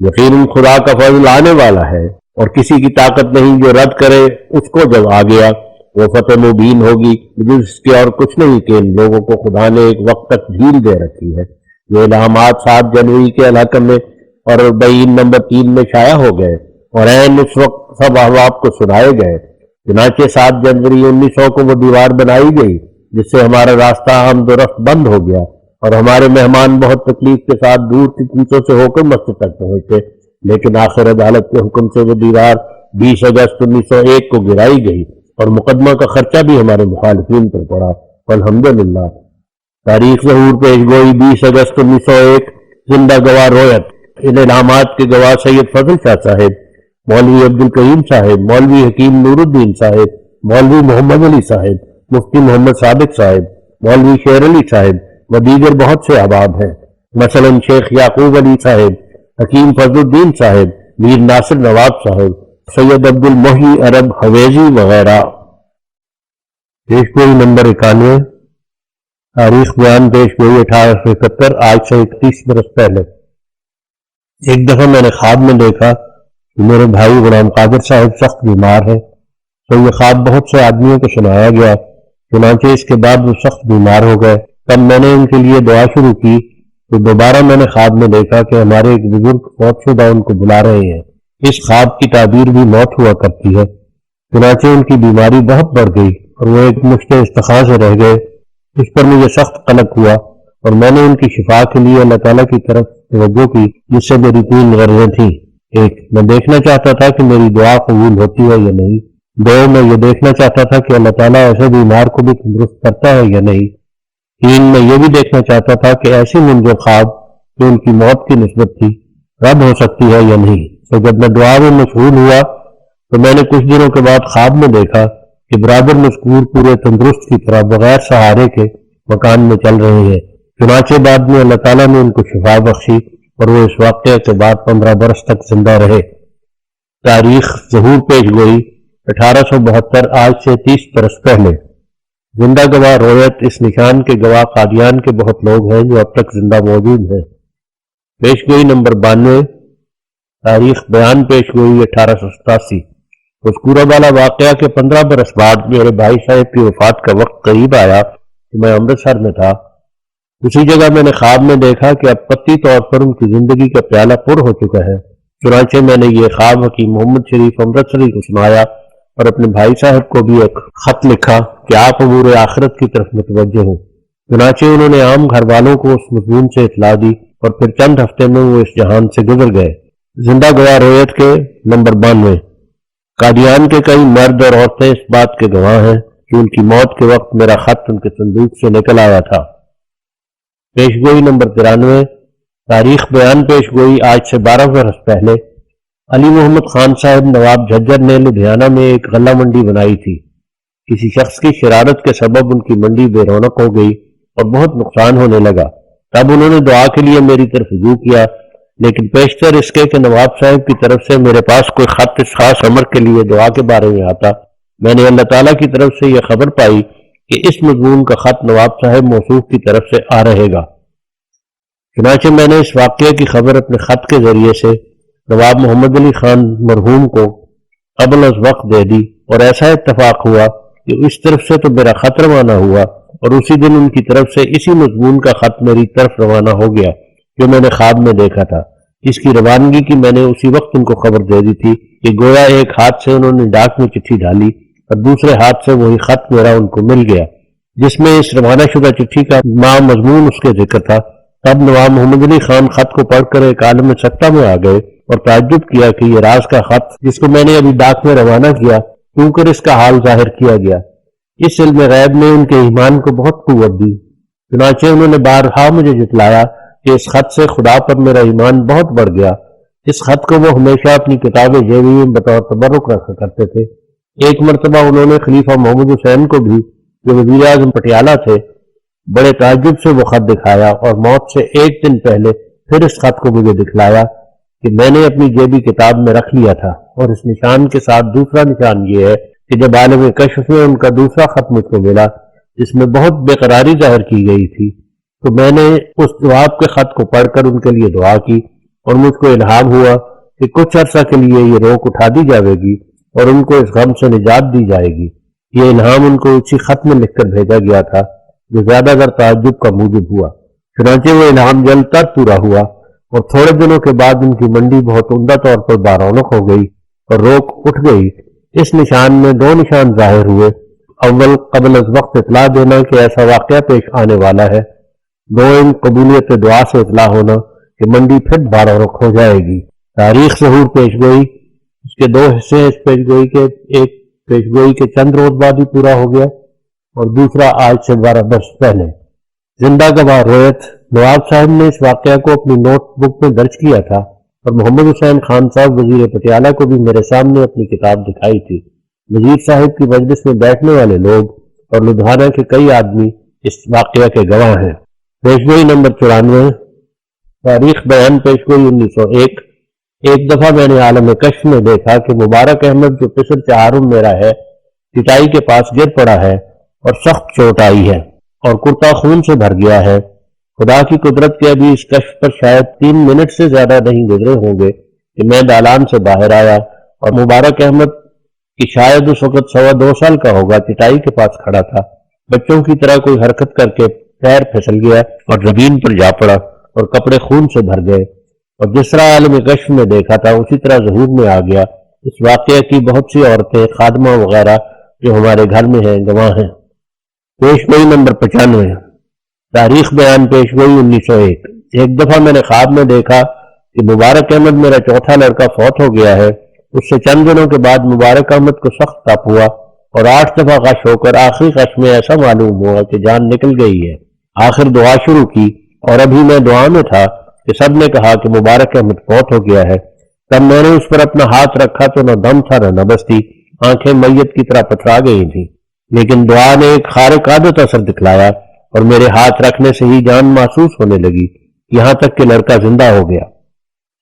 یقیناً خدا کا فضل آنے والا ہے اور کسی کی طاقت نہیں جو رد کرے اس کو جب آ گیا، وہ فتح مبین ہوگی، جس کے اور کچھ نہیں کہ ان لوگوں کو خدا نے ایک وقت تک ڈھیل دے رکھی ہے۔ یہ الہامات 7 جنوری کے علاقے میں اور 42 نمبر 3 میں شائع ہو گئے، اور عین اس وقت سب احباب کو سنائے گئے۔ چنانچہ 7 جنوری 1900 کو وہ دیوار بنائی گئی جس سے ہمارا راستہ حمد و رفت بند ہو گیا، اور ہمارے مہمان بہت تکلیف کے ساتھ دور کی کوچوں سے ہو کر مسجد تک پہنچے، لیکن آخر عدالت کے حکم سے وہ دیوار 20 اگست 1901 کو گرائی گئی، اور مقدمہ کا خرچہ بھی ہمارے مخالفین پر پڑا، الحمدللہ۔ تاریخ ظہور پیش گوئی 20 اگست 1901۔ زندہ گواہ روایت۔ ان الہامات کے گواہ سید فضل شاہ صاحب، مولوی عبدالکریم صاحب، مولوی حکیم نور الدین صاحب، مولوی محمد علی صاحب، مفتی محمد صادق صاحب، مولوی شیر علی صاحب و دیگر بہت سے احباب ہیں، مثلا شیخ یعقوب علی صاحب، حکیم فضل الدین صاحب، میر ناصر نواب صاحب، سید عبد المحی عرب حویزی وغیرہ۔ پیش گوئی نمبر 91۔ تاریخ بیان پیش گوئی 1871، آج سے 31 برس پہلے۔ ایک دفعہ میں نے خواب میں دیکھا کہ میرے بھائی غلام قادر صاحب سخت بیمار ہے، تو یہ خواب بہت سے آدمیوں کو سنایا گیا، چنانچہ اس کے بعد وہ سخت بیمار ہو گئے۔ تب میں نے ان کے لیے دعا شروع کی تو دوبارہ میں نے خواب میں دیکھا کہ ہمارے ایک بزرگ فوت شدہ ان کو بلا رہے ہیں۔ اس خواب کی تعبیر بھی موت ہوا کرتی ہے، چنانچہ ان کی بیماری بہت بڑھ گئی اور وہ ایک مشت استخاء سے رہ گئے۔ اس پر مجھے سخت قلق ہوا اور میں نے ان کی شفا کے لیے اللہ تعالیٰ کی طرف توجہ کی، جس سے میری 3 غرضیں تھیں۔ ایک، میں دیکھنا چاہتا تھا کہ میری دعا قبول ہوتی ہے یا نہیں۔ 2، میں یہ دیکھنا چاہتا تھا کہ اللہ تعالیٰ ایسے بیمار کو بھی تندرست کرتا ہے یا نہیں۔ 3، میں یہ بھی دیکھنا چاہتا تھا کہ ایسی منظر خواب جو ان کی موت کی نسبت تھی رد ہو سکتی ہے یا نہیں۔ تو جب میں دعا میں مشغول ہوا تو میں نے کچھ دنوں کے بعد خواب میں دیکھا کہ برادر مذکور پورے تندرست کی طرح بغیر سہارے کے مکان میں چل رہے ہیں۔ چنانچہ بعد میں اللہ تعالیٰ نے ان کو شفا بخشی اور وہ اس واقعے کے بعد 15 برس تک زندہ رہے۔ تاریخ ظہور پیش گوئی 1872، آج سے 30 برس پہلے۔ زندہ گواہ روایت، اس نشان کے گواہ قادیان کے بہت لوگ ہیں جو اب تک زندہ موجود ہیں۔ پیش گوئی نمبر 92، تاریخ بیان پیش گوئی 1887۔ مذکورہ والا واقعہ کے 15 برس بعد میرے بھائی صاحب کی وفات کا وقت قریب آیا تو میں امرتسر میں تھا۔ اسی جگہ میں نے خواب میں دیکھا کہ اب قطعی طور پر ان کی زندگی کا پیالہ پر ہو چکا ہے۔ چنانچہ میں نے یہ خواب حکیم محمد شریف امرتسری کو سنایا اور اپنے بھائی صاحب کو بھی ایک خط لکھا کہ آپ امور آخرت کی طرف متوجہ ہوں۔ چنانچہ انہوں نے عام گھر والوں کو اس مضمون سے اطلاع دی اور پھر چند ہفتے میں وہ اس جہان سے گزر گئے۔ زندہ گواہ روایت کے نمبر 92۔ قادیان کے کئی مرد اور عورتیں اس بات کے گواہ ہیں کہ ان کی موت کے وقت میرا خط ان کے صندوق سے نکل آیا تھا۔ پیش گوئی نمبر 93، تاریخ بیان پیش گوئی آج سے 12 برس پہلے۔ علی محمد خان صاحب نواب جھجر نے لدھیانہ میں ایک غلہ منڈی بنائی تھی۔ کسی شخص کی شرارت کے سبب ان کی منڈی بے رونق ہو گئی اور بہت نقصان ہونے لگا۔ تب انہوں نے دعا کے لیے میری طرف رجوع کیا، لیکن پیشتر اس کے کہ نواب صاحب کی طرف سے میرے پاس کوئی خط اس خاص امر کے لیے دعا کے بارے میں آتا، میں نے اللہ تعالیٰ کی طرف سے یہ خبر پائی کہ اس مضمون کا خط نواب صاحب موصوف کی طرف سے آ رہے گا۔ چنانچہ میں نے اس واقعے کی خبر اپنے خط کے ذریعے سے نواب محمد علی خان مرحوم کو قبل از وقت دے دی، اور ایسا اتفاق ہوا کہ اس طرف سے تو میرا خط روانہ ہوا اور اسی دن ان کی طرف سے اسی مضمون کا خط میری طرف روانہ ہو گیا جو میں نے خواب میں دیکھا تھا۔ اس کی روانگی کی میں نے اسی وقت ان کو خبر دے دی تھی کہ گویا ایک ہاتھ سے انہوں نے ڈاک میں چٹھی ڈالی اور دوسرے ہاتھ سے وہی خط میرا ان کو مل گیا جس میں اس روانہ شدہ چٹھی کا مضمون اس کے ذکر تھا۔ تب نواب محمد علی خان خط کو پڑھ کر ایک عالم سکتہ میں آ گئے اور تعجب کیا کہ یہ راز کا خط جس کو میں نے ابھی ڈاک میں روانہ کیا کیوں کر اس کا حال ظاہر کیا گیا۔ اس علم غیب نے ان کے ایمان کو بہت قوت دی۔ چنانچہ انہوں نے بارہا مجھے جتلایا کہ اس خط سے خدا پر میرا ایمان بہت بڑھ گیا۔ اس خط کو وہ ہمیشہ اپنی کتاب جیوی میں بطور تبرک رکھا کرتے تھے۔ ایک مرتبہ انہوں نے خلیفہ محمد حسین کو بھی جو وزیر اعظم پٹیالہ تھے بڑے تعجب سے وہ خط دکھایا اور موت سے ایک دن پہلے پھر اس خط کو مجھے دکھلایا کہ میں نے اپنی جیبی کتاب میں رکھ لیا تھا، اور اس نشان کے ساتھ دوسرا نشان یہ ہے کہ جب عالم کشف میں ان کا دوسرا خط مجھ کو ملا جس میں بہت بے قراری ظاہر کی گئی تھی تو میں نے اس جواب کے خط کو پڑھ کر ان کے لیے دعا کی اور مجھ کو الہام ہوا کہ کچھ عرصہ کے لیے یہ روک اٹھا دی جائے گی اور ان کو اس غم سے نجات دی جائے گی۔ یہ الہام ان کو اسی خط میں لکھ کر بھیجا گیا تھا جو زیادہ تر تعجب کا موجب ہوا۔ چنانچہ وہ الہام جلد تر پورا ہوا اور تھوڑے دنوں کے بعد ان کی منڈی بہت عمدہ طور پر بارونق ہو گئی اور روک اٹھ گئی۔ اس نشان میں 2 نشان ظاہر ہوئے۔ اول، قبل از وقت اطلاع دینا کہ ایسا واقعہ پیش آنے والا ہے۔ دوم، قبولیت دعا سے اطلاع ہونا کہ منڈی پھر بارونق ہو جائے گی۔ تاریخ ظہور پیش گوئی، اس کے 2 حصے ہیں۔ اس پیش گوئی کے ایک پیش گوئی کے چند روز بعد ہی پورا ہو گیا اور دوسرا آج سے 12 برس پہلے۔ زندہ گواہ روایت، نواب صاحب نے اس واقعہ کو اپنی نوٹ بک میں درج کیا تھا اور محمد حسین خان صاحب وزیر پٹیالہ کو بھی میرے سامنے اپنی کتاب دکھائی تھی۔ وزیر صاحب کی مجلس میں بیٹھنے والے لوگ اور لدھیانہ کے کئی آدمی اس واقعہ کے گواہ ہیں۔ پیش گوئی نمبر 94، تاریخ بیان پیش گوئی 1901۔ ایک دفعہ میں نے عالم کشف میں دیکھا کہ مبارک احمد جو پسر چہارم میرا ہے پٹائی کے پاس گر پڑا ہے اور سخت چوٹ آئی ہے اور کرتا خون سے بھر گیا ہے۔ خدا کی قدرت کے ابھی اس کشف پر شاید 3 منٹ سے زیادہ نہیں گزرے ہوں گے کہ میں دالان سے باہر آیا اور مبارک احمد کی شاید اس وقت 2.25 سال کا ہوگا چٹائی کے پاس کھڑا تھا۔ بچوں کی طرح کوئی حرکت کر کے پیر پھسل گیا اور زمین پر جا پڑا اور کپڑے خون سے بھر گئے، اور جس طرح عالم کشف میں دیکھا تھا اسی طرح ظہور میں آ گیا۔ اس واقعے کی بہت سی عورتیں، خادمہ وغیرہ جو ہمارے گھر میں ہیں گواہ ہیں۔ پیش گوئی نمبر 95، تاریخ بیان پیش گوئی 1901۔ ایک دفعہ میں نے خواب میں دیکھا کہ مبارک احمد میرا چوتھا لڑکا فوت ہو گیا ہے۔ اس سے چند دنوں کے بعد مبارک احمد کو سخت تپ ہوا اور 8 دفعہ غش ہو کر آخری غش میں ایسا معلوم ہوا کہ جان نکل گئی ہے۔ آخر دعا شروع کی اور ابھی میں دعا میں تھا کہ سب نے کہا کہ مبارک احمد فوت ہو گیا ہے۔ تب میں نے اس پر اپنا ہاتھ رکھا تو نہ دم تھا نہ نبض تھی، آنکھیں میت کی طرح پتھرا گئی تھیں، لیکن دعا نے ایک خارق عادت اثر دکھلایا اور میرے ہاتھ رکھنے سے ہی جان محسوس ہونے لگی، یہاں تک کہ لڑکا زندہ ہو گیا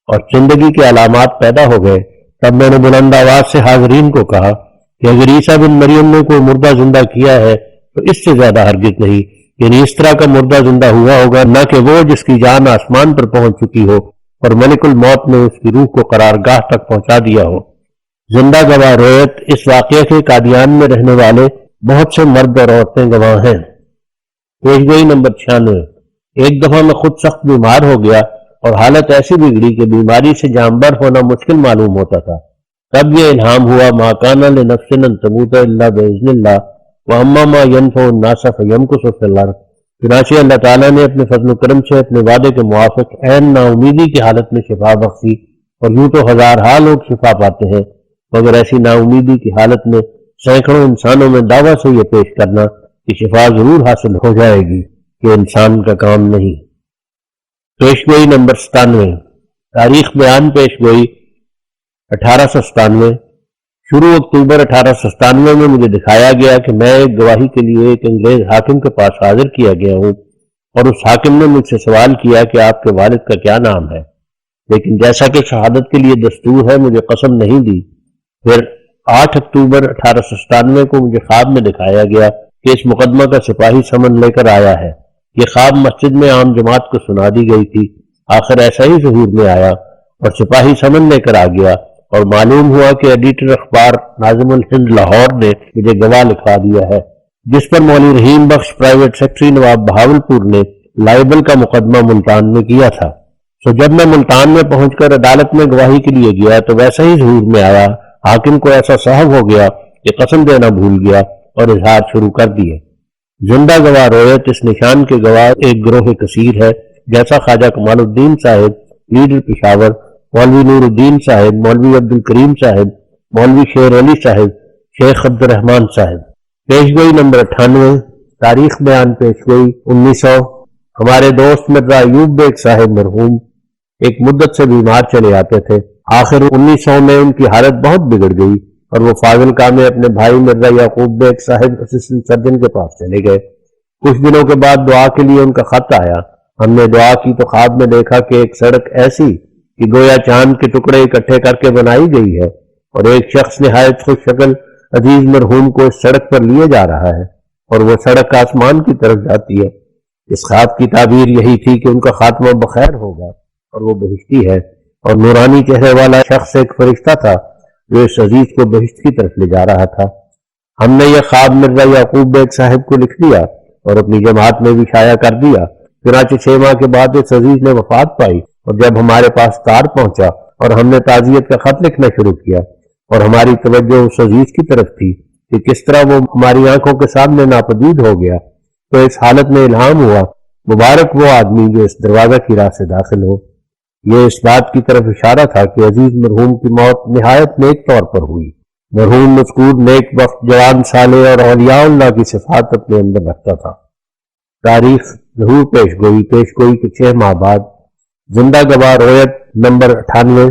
اور زندگی کے علامات پیدا ہو گئے۔ تب میں نے بلند آواز سے حاضرین کو کہا کہ اگر عیسیٰ بن مریم نے کوئی مردہ زندہ کیا ہے تو اس سے زیادہ ہرگز نہیں، یعنی اس طرح کا مردہ زندہ ہوا ہوگا، نہ کہ وہ جس کی جان آسمان پر پہنچ چکی ہو اور ملک الموت نے اس کی روح کو قرارگاہ تک پہنچا دیا ہو۔ زندہ گواہ روایت اس واقعے کے قادیان میں رہنے والے بہت سے مرد اور عورتیں گواہ ہیں۔ پیشگوئی نمبر 96۔ ایک دفعہ میں خود سخت بیمار ہو گیا اور حالت ایسی بگڑی کہ بیماری سے جانبر ہونا مشکل معلوم ہوتا تھا۔ تب یہ الہام ہوا ما کان لنفس ان تموت الا باذن اللہ واما ما ينفع الناس فيمكث في الارض۔ چنانچہ اللہ تعالیٰ نے اپنے فضل و کرم سے اپنے وعدے کے موافق عین نا امیدی کی حالت میں شفا بخشی، اور یوں تو ہزارہا لوگ شفا پاتے ہیں، مگر ایسی نا امیدی کی حالت میں سینکڑوں انسانوں میں دعویٰ سے یہ پیش کرنا کہ شفا ضرور حاصل ہو جائے گی، یہ انسان کا کام نہیں۔ پیشگوئی نمبر 97۔ تاریخ بیان پیش گوئی 1897۔ شروع اکتوبر 1897 میں مجھے دکھایا گیا کہ میں ایک گواہی کے لیے ایک انگریز حاکم کے پاس حاضر کیا گیا ہوں، اور اس حاکم نے مجھ سے سوال کیا کہ آپ کے والد کا کیا نام ہے، لیکن جیسا کہ شہادت کے لیے دستور ہے مجھے قسم نہیں دی۔ پھر 8 اکتوبر 1897 کو مجھے خواب میں دکھایا گیا کہ اس مقدمہ کا سپاہی سمن لے کر آیا ہے۔ یہ خواب مسجد میں عام جماعت کو سنا دی گئی تھی۔ آخر ایسا ہی ظہور میں آیا اور سپاہی سمن لے کر آ گیا، اور معلوم ہوا کہ ایڈیٹر اخبار ناظم الہند لاہور نے مجھے گواہ لکھوا دیا ہے، جس پر مولوی رحیم بخش پرائیویٹ سیکرٹری نواب بہاولپور نے لائبل کا مقدمہ ملتان میں کیا تھا۔ سو جب میں ملتان میں پہنچ کر عدالت میں گواہی کے لیے گیا تو ویسا ہی ظہور میں آیا۔ حاکم کو ایسا صاحب ہو گیا کہ قسم دینا بھول گیا اور اظہار شروع کر دیے۔ زندہ گواہ رویت اس نشان کے گواہ ایک گروہ کثیر ہے، جیسا خواجہ کمال الدین صاحب لیڈر پشاور، مولوی نور الدین صاحب، مولوی عبد الکریم صاحب، مولوی شیر علی صاحب، شیخ عبد الرحمان صاحب۔ پیشگوئی نمبر 98۔ تاریخ بیان پیش گوئی 1900۔ ہمارے دوست مرزا ایوب بیگ صاحب مرحوم ایک مدت سے بیمار چلے آتے تھے۔ آخر 1900 میں ان کی حالت بہت بگڑ گئی اور وہ فاضلکا میں اپنے بھائی مرزا یعقوب بیگ صاحب اسسٹنٹ سرجن کے پاس چلے گئے۔ کچھ دنوں کے بعد دعا کے لیے ان کا خط آیا۔ ہم نے دعا کی تو خواب میں دیکھا کہ ایک سڑک ایسی کہ گویا چاند کے ٹکڑے اکٹھے کر کے بنائی گئی ہے، اور ایک شخص نہایت خوش شکل عزیز مرحوم کو اس سڑک پر لیے جا رہا ہے، اور وہ سڑک آسمان کی طرف جاتی ہے۔ اس خواب کی تعبیر یہی تھی کہ ان کا خاتمہ بخیر ہوگا اور وہ بہشتی ہے، اور نورانی چہرے والا شخص ایک فرشتہ تھا جو اس عزیز کو بہشت کی طرف لے جا رہا تھا۔ ہم نے یہ خواب مرزا یعقوب بیگ صاحب کو لکھ دیا اور اپنی جماعت میں بھی شائع کر دیا۔ چنانچہ 6 ماہ کے بعد اس عزیز نے وفات پائی، اور جب ہمارے پاس تار پہنچا اور ہم نے تعزیت کا خط لکھنا شروع کیا اور ہماری توجہ اس عزیز کی طرف تھی کہ کس طرح وہ ہماری آنکھوں کے سامنے ناپدید ہو گیا، تو اس حالت میں الہام ہوا مبارک وہ آدمی جو اس دروازہ کی راہ سے داخل ہو۔ یہ اس بات کی طرف اشارہ تھا کہ عزیز مرحوم کی موت نہایت نیک طور پر ہوئی۔ مرحوم مذکور نیک وقت، جوان صالح اور اولیاء اللہ کی صفات اپنے اندر رکھتا تھا۔ تاریخ ظہور پیش گوئی کے 6 ماہ بعد۔ زندہ گواہ رویت نمبر 98۔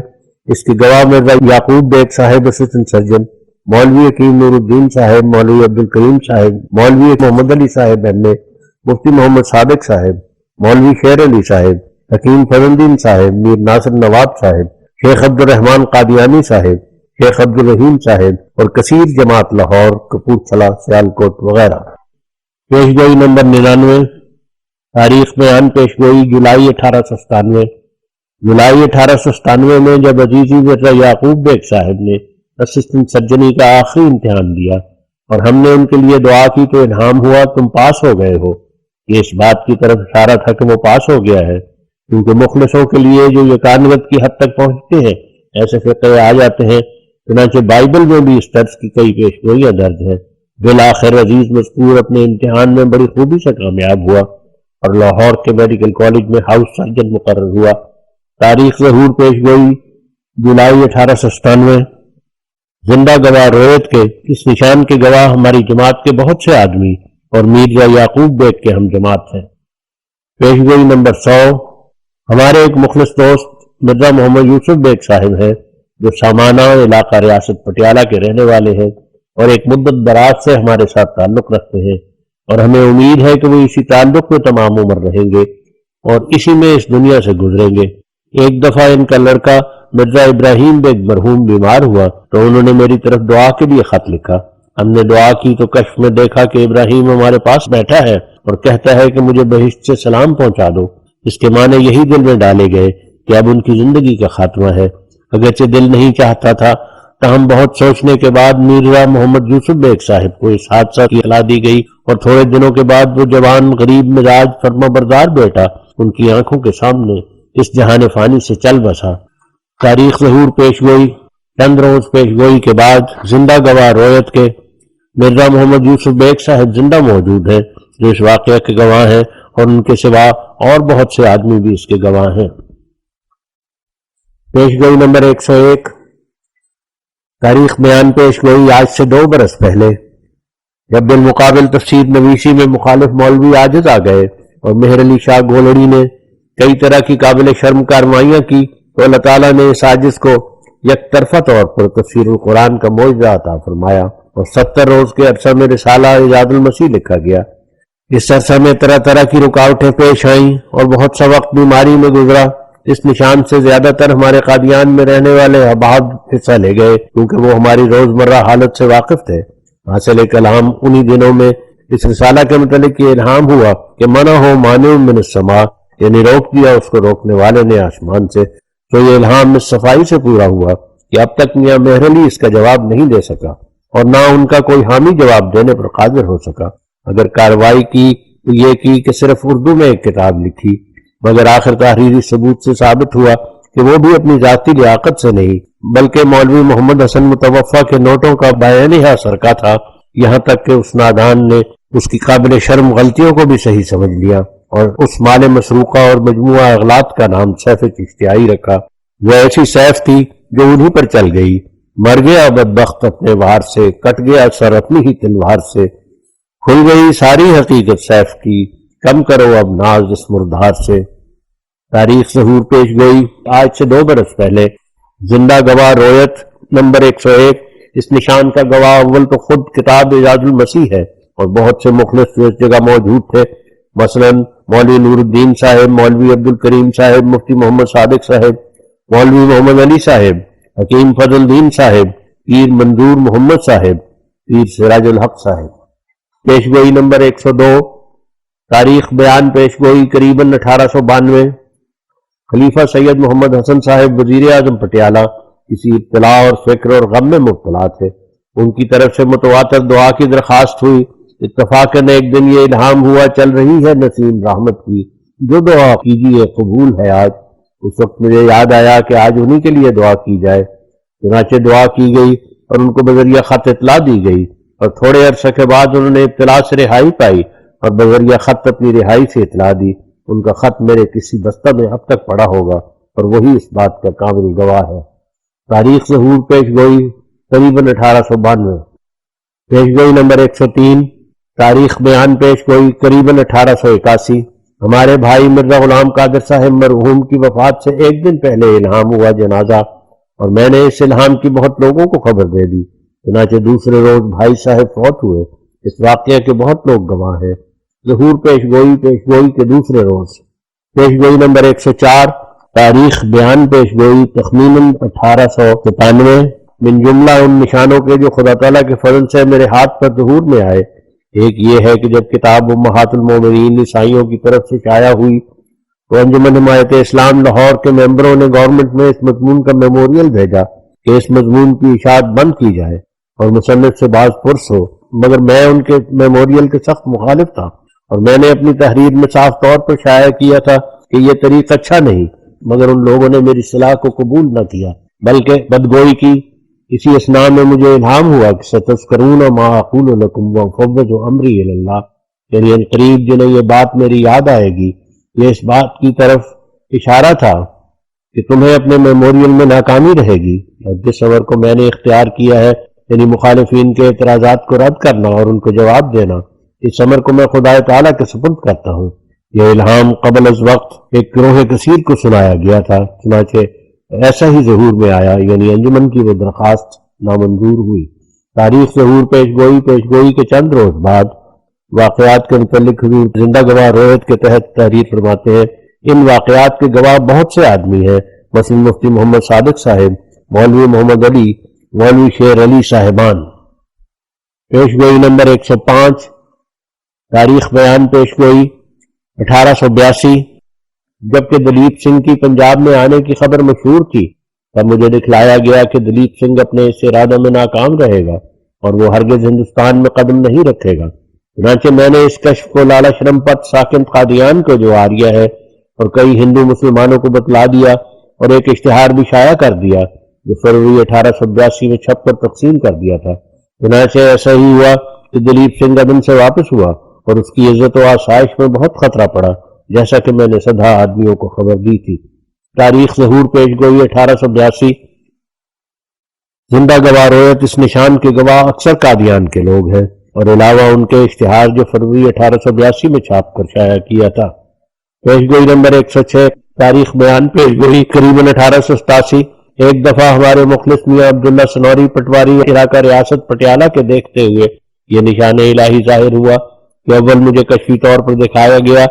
اس کے گواہ مرزا یعقوب بیگ صاحب اسسٹنٹ سرجن، مولوی حکیم نور الدین صاحب، مولوی عبد الکریم صاحب، مولوی محمد علی صاحب ایم اے، مفتی محمد صادق صاحب، مولوی شیر علی صاحب، حکیم فضل الدین صاحب، میر ناصر نواب صاحب، شیخ عبد الرحمان قادیانی صاحب، شیخ عبد الرحیم صاحب اور کثیر جماعت لاہور، کپورتھلا، سیالکوٹ وغیرہ۔ پیشگوئی نمبر 99۔ تاریخ بیان پیش گوئی جولائی 1897۔ جولائی 1897 میں جب عزیزی مرزا یعقوب بیگ صاحب نے اسسٹنٹ سرجنی کا آخری امتحان دیا اور ہم نے ان کے لیے دعا کی تو الہام ہوا تم پاس ہو گئے ہو۔ یہ اس بات کی طرف اشارہ تھا کہ وہ پاس ہو گیا ہے، کیونکہ مخلصوں کے لیے جو یقینیت کی حد تک پہنچتے ہیں ایسے فقہ آ جاتے ہیں۔ چنانچہ بائبل میں بھی اس طرز کی کئی پیشگوئیاں درج ہیں۔ بالآخر عزیز مذکور اپنے امتحان میں بڑی خوبی سے کامیاب ہوا اور لاہور کے میڈیکل کالج میں ہاؤس سرجن مقرر ہوا۔ تاریخ ظہور پیش گوئی جولائی 1897۔ زندہ گواہ رویت کے اس نشان کے گواہ ہماری جماعت کے بہت سے آدمی اور میرزا یعقوب بیگ کے ہم جماعت ہیں۔ پیش گوئی نمبر 100 ہمارے ایک مخلص دوست مرزا محمد یوسف بیگ صاحب ہیں، جو سامانہ علاقہ ریاست پٹیالہ کے رہنے والے ہیں اور ایک مدت دراز سے ہمارے ساتھ تعلق رکھتے ہیں، اور ہمیں امید ہے کہ وہ اسی تعلق میں تمام عمر رہیں گے اور اسی میں اس دنیا سے گزریں گے۔ ایک دفعہ ان کا لڑکا مرزا ابراہیم بیگ مرحوم بیمار ہوا تو انہوں نے میری طرف دعا کے لیے خط لکھا۔ ہم نے دعا کی تو کشف میں دیکھا کہ ابراہیم ہمارے پاس بیٹھا ہے اور کہتا ہے کہ مجھے بہشت سے سلام پہنچا دو۔ اس کے معنی یہی دل میں ڈالے گئے کہ اب ان کی زندگی کا خاتمہ ہے۔ اگرچہ دل نہیں چاہتا تھا تاہم بہت سوچنے کے بعد مرزا محمد یوسف بیگ صاحب کو اس حادثہ کی اطلاع دی گئی اور تھوڑے دنوں کے بعد وہ جوان غریب مزاج فرما بردار بیٹا ان کی آنکھوں کے سامنے اس جہان فانی سے چل بسا۔ تاریخ ظہور پیش گوئی چند روز پیش گوئی کے بعد زندہ گواہ رویت کے مرزا محمد یوسف بیگ صاحب زندہ موجود ہیں، جو اس واقعہ کے گواہ ہیں، اور ان کے سوا اور بہت سے آدمی بھی اس کے گواہ ہیں۔ پیش گوئی نمبر 101 تاریخ بیان پیش گوئی آج سے 2 برس پہلے، جب بالمقابل تفسیر نویسی میں مخالف مولوی عاجز آ گئے اور مہر علی شاہ گولڑی نے کئی طرح کی قابل شرم کارروائیاں کی تو اللہ تعالیٰ نے اس عاجز کو یک طرفہ طور پر تفسیر القرآن کا معجزہ عطا فرمایا اور 70 روز کے عرصہ میں رسالہ اعجاز المسیح لکھا گیا۔ اس عرصہ میں طرح طرح کی رکاوٹیں پیش آئیں اور بہت سا وقت بیماری میں گزرا۔ اس نشان سے زیادہ تر ہمارے قادیان میں رہنے والے احباب حصہ لے گئے، کیونکہ وہ ہماری روزمرہ حالت سے واقف تھے۔ حاصل کلام انہی دنوں میں اس رسالہ کے متعلق یہ الہام ہوا کہ منع ہو مانع من السماء، یعنی روک دیا اس کو روکنے والے نے آسمان سے۔ تو یہ الہام اس صفائی سے پورا ہوا کہ اب تک میاں مہر علی اس کا جواب نہیں دے سکا اور نہ ان کا کوئی حامی جواب دینے پر قادر ہو سکا۔ اگر کارروائی کی تو یہ کی کہ صرف اردو میں ایک کتاب لکھی، مگر آخر تحریری ثبوت سے ثابت ہوا کہ وہ بھی اپنی ذاتی لیاقت سے نہیں بلکہ مولوی محمد حسن متوفا کے نوٹوں کا بیانیہ سرقہ تھا، یہاں تک کہ اس نادان نے اس کی قابل شرم غلطیوں کو بھی صحیح سمجھ لیا اور اس مال مسروقہ اور مجموعہ اغلاط کا نام سیف چشتیائی رکھا۔ وہ ایسی سیف تھی جو انہی پر چل گئی۔ مر گیا بدبخت اپنے وار سے، کٹ گیا سر اپنی ہی تلوار سے، کھل گئی ساری حقیقت سیف کی، کم کرو اب ناز اس مردار سے۔ تاریخ ظہور پیش گوئی آج سے 2 برس پہلے، زندہ گواہ رویت نمبر 101 اس نشان کا گواہ اول تو خود کتاب اعجاز المسیح ہے اور بہت سے مخلص جو اس جگہ موجود تھے، مثلا مولوی نور الدین صاحب، مولوی عبد الکریم صاحب، مفتی محمد صادق صاحب، مولوی محمد علی صاحب، حکیم فضل الدین صاحب، پیر منظور محمد صاحب، پیر سراج الحق صاحب۔ پیش گوئی نمبر 102 تاریخ بیان پیش گوئی قریباً 1892۔ خلیفہ سید محمد حسن صاحب وزیر اعظم پٹیالہ کسی ابتلا اور فکر اور غم میں مبتلا تھے۔ ان کی طرف سے متواتر دعا کی درخواست ہوئی۔ اتفاقاً ایک دن یہ الہام ہوا چل رہی ہے نسیم رحمت کی، جو دعا کیجیے قبول ہے آج۔ اس وقت مجھے یاد آیا کہ آج انہی کے لیے دعا کی جائے، چنانچہ دعا کی گئی اور ان کو بذریعہ خط اطلاع دی گئی اور تھوڑے عرصے کے بعد انہوں نے ابتلا سے رہائی پائی اور بذریعہ خط اپنی رہائی سے اطلاع دی۔ ان کا خط میرے کسی بستہ میں اب تک پڑا ہوگا اور وہی اس بات کا کامل گواہ ہے۔ تاریخ ظہور پیش گوئی قریباً 1892۔ پیش گوئی نمبر 103 تاریخ بیان پیش گوئی قریباً 1881۔ ہمارے بھائی مرزا غلام قادر صاحب مرحوم کی وفات سے ایک دن پہلے الہام ہوا جنازہ اور میں نے اس الہام کی بہت لوگوں کو خبر دے دی، چنانچہ دوسرے روز بھائی صاحب فوت ہوئے۔ اس واقعے کے بہت لوگ گواہ ہیں۔ ظہور پیش گوئی کے دوسرے روز۔ پیش گوئی نمبر 104 تاریخ بیان پیش گوئی تخمیناً 1897 من جملہ ان نشانوں کے جو خدا تعالیٰ کے فضل سے میرے ہاتھ پر ظہور میں آئے۔ ایک یہ ہے کہ جب کتاب امہات المومنین عیسائیوں کی طرف سے شائع ہوئی تو انجمن حمایت اسلام لاہور کے ممبروں نے گورنمنٹ میں اس مضمون کا میموریل بھیجا کہ اس مضمون کی اشاعت بند کی جائے اور مصنف سے باز پرس ہو، مگر میں ان کے میموریل کے سخت مخالف تھا اور میں نے اپنی تحریر میں صاف طور پر شائع کیا تھا کہ یہ طریق اچھا نہیں، مگر ان لوگوں نے میری صلاح کو قبول نہ کیا بلکہ بدگوئی کی۔ اسی اسنا میں مجھے الہام ہوا کہ ستذکرون ما اقول لکم وافوض امری الی اللہ، یعنی عنقریب جنہیں یہ بات میری یاد آئے گی، یہ اس بات کی طرف اشارہ تھا کہ تمہیں اپنے میموریل میں ناکامی رہے گی، اور جس عمر کو میں نے اختیار کیا ہے یعنی مخالفین کے اعتراضات کو رد کرنا اور ان کو جواب دینا، اس عمر کو میں خدا تعالیٰ کے سپرد کرتا ہوں۔ یہ الہام قبل از وقت ایک گروہ کثیر کو سنایا گیا تھا، چنانچہ ایسا ہی ظہور میں آیا، یعنی انجمن کی وہ درخواست نامنظور ہوئی۔ تاریخ ظہور پیشگوئی کے چند روز بعد واقعات کے متعلق حضور زندہ گواہ روایت کے تحت تحریر فرماتے ہیں، ان واقعات کے گواہ بہت سے آدمی ہیں، مثلا مفتی محمد صادق صاحب، مولوی محمد علی، مولوی شیر علی صاحبان۔ پیشگوئی نمبر 105، تاریخ بیان پیشگوئی 1882۔ جبکہ دلیپ سنگھ کی پنجاب میں آنے کی خبر مشہور تھی، تب مجھے دکھلایا گیا کہ دلیپ سنگھ اپنے اس ارادہ میں ناکام رہے گا اور وہ ہرگز ہندوستان میں قدم نہیں رکھے گا۔ چنانچہ میں نے اس کشف کو لالا شرم پت ساکن قادیان کو جو آریہ ہے اور کئی ہندو مسلمانوں کو بتلا دیا اور ایک اشتہار بھی شائع کر دیا جو فروری 1882 میں چھپ کر تقسیم کر دیا تھا۔ چنانچہ ایسا ہی ہوا کہ دلیپ سنگھ عدن سے واپس ہوا اور اس کی عزت و آسائش میں بہت خطرہ پڑا، جیسا کہ میں نے سدھا آدمیوں کو خبر دی تھی۔ تاریخ ظہور پیشگوئی 1882۔ زندہ گواہ روایت اس نشان کے گواہ اکثر قادیان کے لوگ ہیں، اور علاوہ ان کے اشتہار جو فروری 1882 میں چھاپ کر شائع کیا تھا۔ پیشگوئی نمبر 106، تاریخ بیان پیشگوئی قریباً 1887۔ ایک دفعہ ہمارے مخلص میاں عبداللہ سنوری پٹواری علاقہ ریاست پٹیالہ کے دیکھتے ہوئے یہ نشان الہی ظاہر ہوا کہ اول مجھے کشفی طور پر دکھایا گیا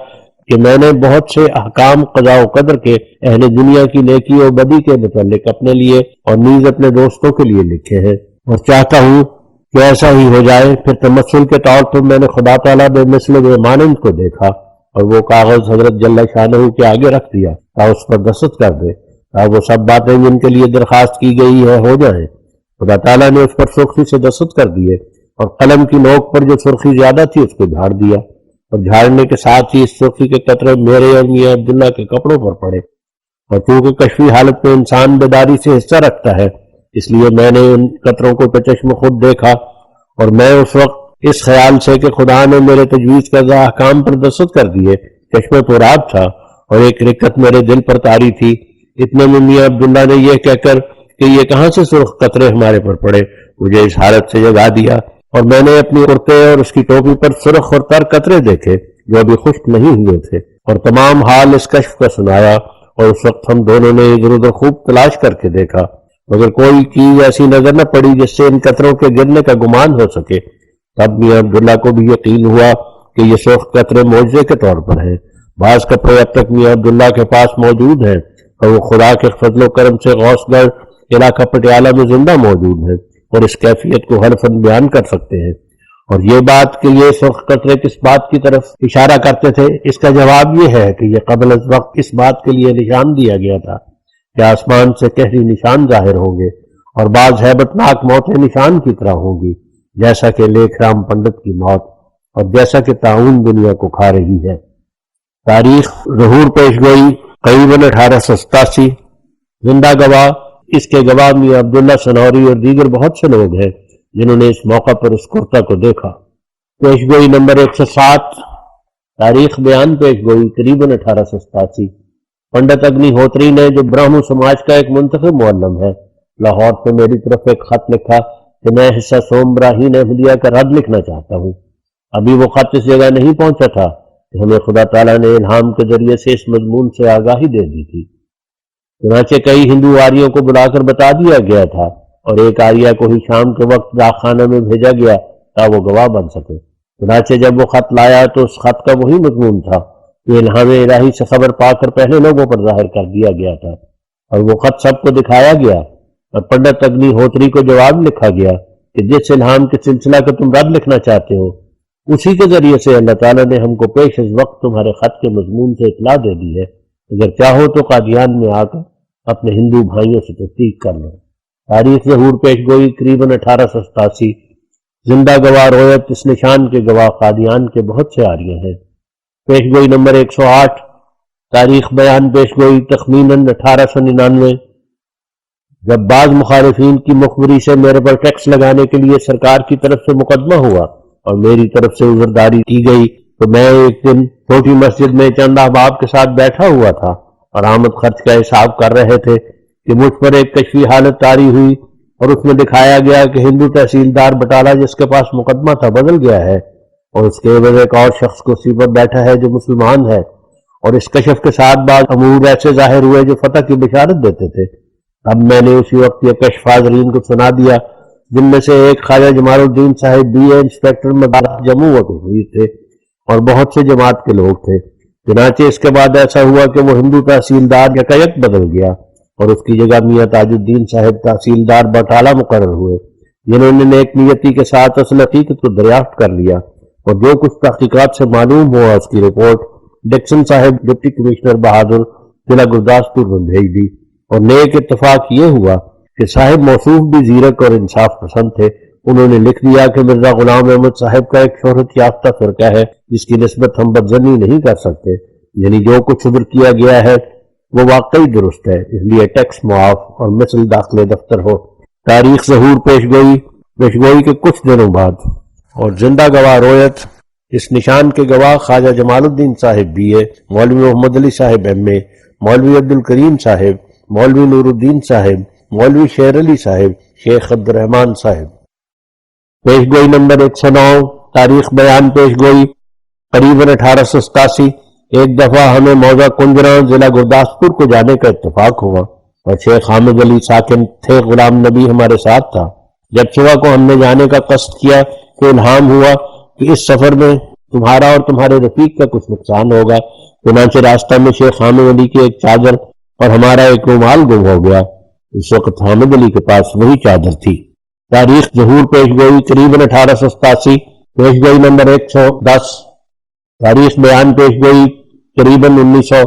کہ میں نے بہت سے احکام قضاء و قدر کے اہل دنیا کی نیکی و بدی کے متعلق اپنے لیے اور نیز اپنے دوستوں کے لیے لکھے ہیں، اور چاہتا ہوں کہ ایسا ہی ہو جائے۔ پھر تمثل کے طور پر میں نے خدا تعالیٰ بے مثل بے مانند کو دیکھا اور وہ کاغذ حضرت جل شانہ کے آگے رکھ دیا تا اس پر دستخط کر دے، تا وہ سب باتیں جن کے لیے درخواست کی گئی ہے ہو جائیں۔ خدا تعالیٰ نے اس پر سرخی سے دستخط کر دیے اور قلم کی نوک پر جو سرخی زیادہ تھی اس کو جھاڑ دیا، اور جھاڑنے کے ساتھ ہی اس سرخی کے قطرے میرے اور میاں عبداللہ کے کپڑوں پر پڑے، اور چونکہ کشفی حالت میں انسان بیداری سے حصہ رکھتا ہے اس لیے میں نے ان قطروں کو بچشم خود دیکھا، اور میں اس وقت اس خیال سے کہ خدا نے میرے تجویز کردہ احکام پر دستخط کر دیے چشم پرآب تھا، اور ایک رکت میرے دل پر طاری تھی۔ اتنے میں میاں عبداللہ نے یہ کہہ کر کہ یہ کہاں سے سرخ قطرے ہمارے پر پڑے مجھے اس حالت سے جگا دیا، اور میں نے اپنی کرتے اور اس کی ٹوپی پر سرخ اور تر قطرے دیکھے جو ابھی خشک نہیں ہوئے تھے، اور تمام حال اس کشف کا سنایا، اور اس وقت ہم دونوں نے ادھر ادھر خوب تلاش کر کے دیکھا مگر کوئی چیز ایسی نظر نہ پڑی جس سے ان قطروں کے گرنے کا گمان ہو سکے۔ تب میاں عبداللہ کو بھی یقین ہوا کہ یہ سرخ قطرے معجزے کے طور پر ہیں۔ بعض کپڑے اب تک میاں عبداللہ کے پاس موجود ہیں اور وہ خدا کے فضل و کرم سے غوث گڑھ علاقہ پٹیالہ میں زندہ موجود ہیں اور اس کیفیت کو حرفاً بیان کر سکتے ہیں۔ اور یہ بات کہ یہ سرخ قطرے کس بات کی طرف اشارہ کرتے تھے، اس کا جواب یہ ہے کہ یہ قبل از وقت اس بات کے لیے نشان دیا گیا تھا کہ آسمان سے قہری نشان ظاہر ہوں گے اور بعض ہیبت ناک موتیں نشان کی طرح ہوں گی، جیسا کہ لیکھ رام پنڈت کی موت اور جیسا کہ طاعون دنیا کو کھا رہی ہے۔ تاریخ ظہور پیشگوئی قریباً 1887۔ زندہ گواہ اس کے گواہ میاں عبداللہ سنوری اور دیگر بہت سے لوگ ہیں جنہوں نے اس موقع پر اس کرتا کو دیکھا۔ پیشگوئی نمبر 107۔ تاریخ بیان پیشگوئی قریباً 1887۔ پنڈت اگنی ہوتری نے جو برہمو سماج کا ایک منتخب معلم ہے، لاہور سے میری طرف ایک خط لکھا کہ میں حصہ سوم براہین احمدیہ کا رد لکھنا چاہتا ہوں۔ ابھی وہ خط اس جگہ نہیں پہنچا تھا کہ ہمیں خدا تعالیٰ نے الہام کے ذریعے سے اس مضمون سے آگاہی دے دی تھی۔ چنانچہ کئی ہندو آریوں کو بلا کر بتا دیا گیا تھا اور ایک آریہ کو ہی شام کے وقت ڈاک خانہ میں بھیجا گیا تا وہ گواہ بن سکے۔ چنانچہ جب وہ خط لایا تو اس خط کا وہی مضمون تھا کہ الہام الہی سے خبر پا کر پہلے لوگوں پر ظاہر کر دیا گیا تھا، اور وہ خط سب کو دکھایا گیا اور پنڈت اگنی ہوتری کو جواب لکھا گیا کہ جس الہام کے سلسلہ کا تم رد لکھنا چاہتے ہو اسی کے ذریعے سے اللہ تعالیٰ نے ہم کو پیش از وقت تمہارے خط کے مضمون سے اطلاع دے دی ہے، اگر چاہو تو قادیان میں آ کر اپنے ہندو بھائیوں سے تصدیق کر لو۔ تاریخ ظہور پیشگوئی قریباً 1887۔ زندہ گواہ روایت اس نشان کے گواہ قادیان کے بہت سے آریہ ہیں۔ پیشگوئی نمبر 108۔ تاریخ بیان پیشگوئی تخمیناً 1899۔ جب بعض مخالفین کی مخبری سے میرے پر ٹیکس لگانے کے لیے سرکار کی طرف سے مقدمہ ہوا اور میری طرف سے عذرداری کی گئی تو میں ایک دن چھوٹی مسجد میں چند احباب کے ساتھ بیٹھا ہوا تھا اور آمد خرچ کا حساب کر رہے تھے کہ مجھ پر ایک کشفی حالت طاری ہوئی اور اس میں دکھایا گیا کہ ہندو تحصیلدار بٹالہ جس کے پاس مقدمہ تھا بدل گیا ہے اور اس کے عوض ایک اور شخص کرسی پر بیٹھا ہے جو مسلمان ہے، اور اس کشف کے ساتھ بعض امور ایسے ظاہر ہوئے جو فتح کی بشارت دیتے تھے۔ اب میں نے اسی وقت یہ کشف حاضرین کو سنا دیا، جن میں سے ایک خواجہ جمال الدین صاحب BA انسپیکٹر مدارس جموں و کشمیر تھے اور بہت سے جماعت کے لوگ تھے۔ چنانچہ اس کے بعد ایسا ہوا کہ وہ ہندو تحصیلدار یکایک بدل گیا اور اس کی جگہ میاں تاج الدین صاحب تحصیلدار بٹالہ مقرر ہوئے، جنہوں نے نیک نیتی کے ساتھ اصل حقیقت کو دریافت کر لیا اور جو کچھ تحقیقات سے معلوم ہوا اس کی رپورٹ ڈکسن صاحب ڈپٹی کمشنر بہادر ضلع گرداسپور میں بھیج دی۔ اور نیک اتفاق یہ ہوا کہ صاحب موصوف بھی زیرک اور انصاف پسند تھے۔ انہوں نے لکھ دیا کہ مرزا غلام احمد صاحب کا ایک شہرت یافتہ فرقہ ہے جس کی نسبت ہم بدظنی نہیں کر سکتے، یعنی جو کچھ صدر کیا گیا ہے وہ واقعی درست ہے، اس لیے ٹیکس معاف اور مثل داخلے دفتر ہو۔ تاریخ ظہور پیشگوئی کے کچھ دنوں بعد اور زندہ گواہ رویت اس نشان کے گواہ خواجہ جمال الدین صاحب BA، مولوی محمد علی صاحب MA، مولوی عبدالکریم صاحب، مولوی نور الدین صاحب، مولوی شیر علی صاحب، شیخ عبد الرحمن صاحب۔ پیشگوئی نمبر 109 تاریخ بیان پیشگوئی قریباً 1887 ایک دفعہ ہمیں موضع کنجراں ضلع گرداسپور کو جانے کا اتفاق ہوا اور شیخ حامد علی ساکن تھے، غلام نبی ہمارے ساتھ تھا۔ جب صبح کو ہم نے جانے کا قصد کیا تو الہام ہوا کہ اس سفر میں تمہارا اور تمہارے رفیق کا کچھ نقصان ہوگا۔ چنانچہ راستہ میں شیخ حامد علی کی ایک چادر اور ہمارا ایک رومال گم ہو گیا۔ اس وقت حامد علی کے پاس وہی چادر تھی۔ تاریخ ظہور پیشگوئی قریباً 1887 پیشگوئی نمبر 110 تاریخ بیان پیشگوئی قریباً 1900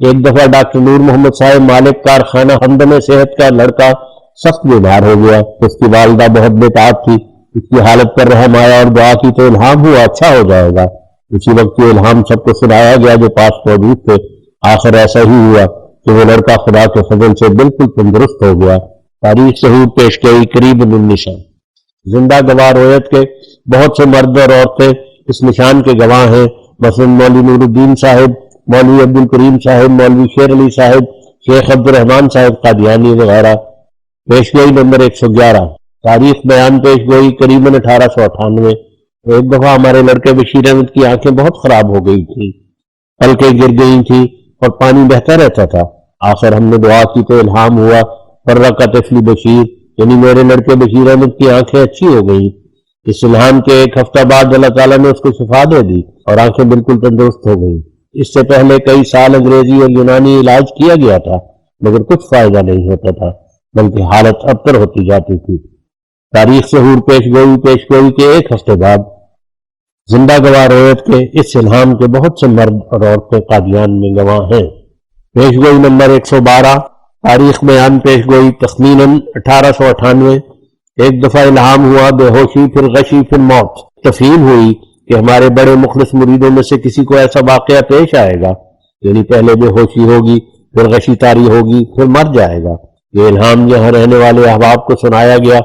ایک دفعہ ڈاکٹر نور محمد صاحب مالک کارخانہ ہمدم صحت کا لڑکا سخت بیمار ہو گیا۔ اس کی والدہ بہت بےتاب تھی، اس کی حالت پر رحم آیا اور دعا کی تو الہام ہوا اچھا ہو جائے گا۔ اسی وقت یہ الہام سب کو سنایا گیا جو پاس موجود تھے۔ آخر ایسا ہی ہوا کہ وہ لڑکا خدا کے فضل سے بالکل تندرست ہو گیا۔ تاریخ ظہور پیشگوئی قریباً 1900 زندہ گواہ رویت کے بہت سے مرد اور عورتیں اس نشان کے گواہ ہیں، مثلاً مولوی نور الدین صاحب، مولوی عبدالکریم صاحب، مولوی شیر علی صاحب، شیخ عبد الرحمن صاحب قادیانی وغیرہ۔ پیشگوئی نمبر 111 تاریخ بیان پیشگوئی قریباً 1898 ایک دفعہ ہمارے لڑکے بشیر احمد کی آنکھیں بہت خراب ہو گئی تھیں، پلکیں گر گئی تھیں اور پانی بہتا رہتا تھا۔ آخر ہم نے دعا کی تو الہام ہوا فرقہ طفلی بشیر، یعنی میرے لڑکے بشیر احمد کی آنکھیں اچھی ہو گئیں۔ اس الہام کے ایک ہفتہ بعد اللہ تعالیٰ نے اس کو شفا دے دی اور آنکھیں بالکل تندرست ہو گئیں۔ اس سے پہلے کئی سال انگریزی اور یونانی علاج کیا گیا تھا مگر کچھ فائدہ نہیں ہوتا تھا، بلکہ حالت ابتر ہوتی جاتی تھی۔ تاریخ ظہور پیشگوئی کے ایک ہفتے بعد زندہ گواہ رویت کے اس الہام کے بہت سے مرد اور عورتیں قادیان میں گواہ ہیں۔ پیشگوئی نمبر 112 تاریخ بیان پیشگوئی تخمیناً 1898 ایک دفعہ الہام ہوا بے ہوشی پھر غشی پھر موت۔ تفہیم ہوئی کہ ہمارے بڑے مخلص مریدوں میں سے کسی کو ایسا واقعہ پیش آئے گا، یعنی پہلے بے ہوشی ہوگی پھر غشی طاری ہوگی پھر مر جائے گا۔ یہ الہام یہاں رہنے والے احباب کو سنایا گیا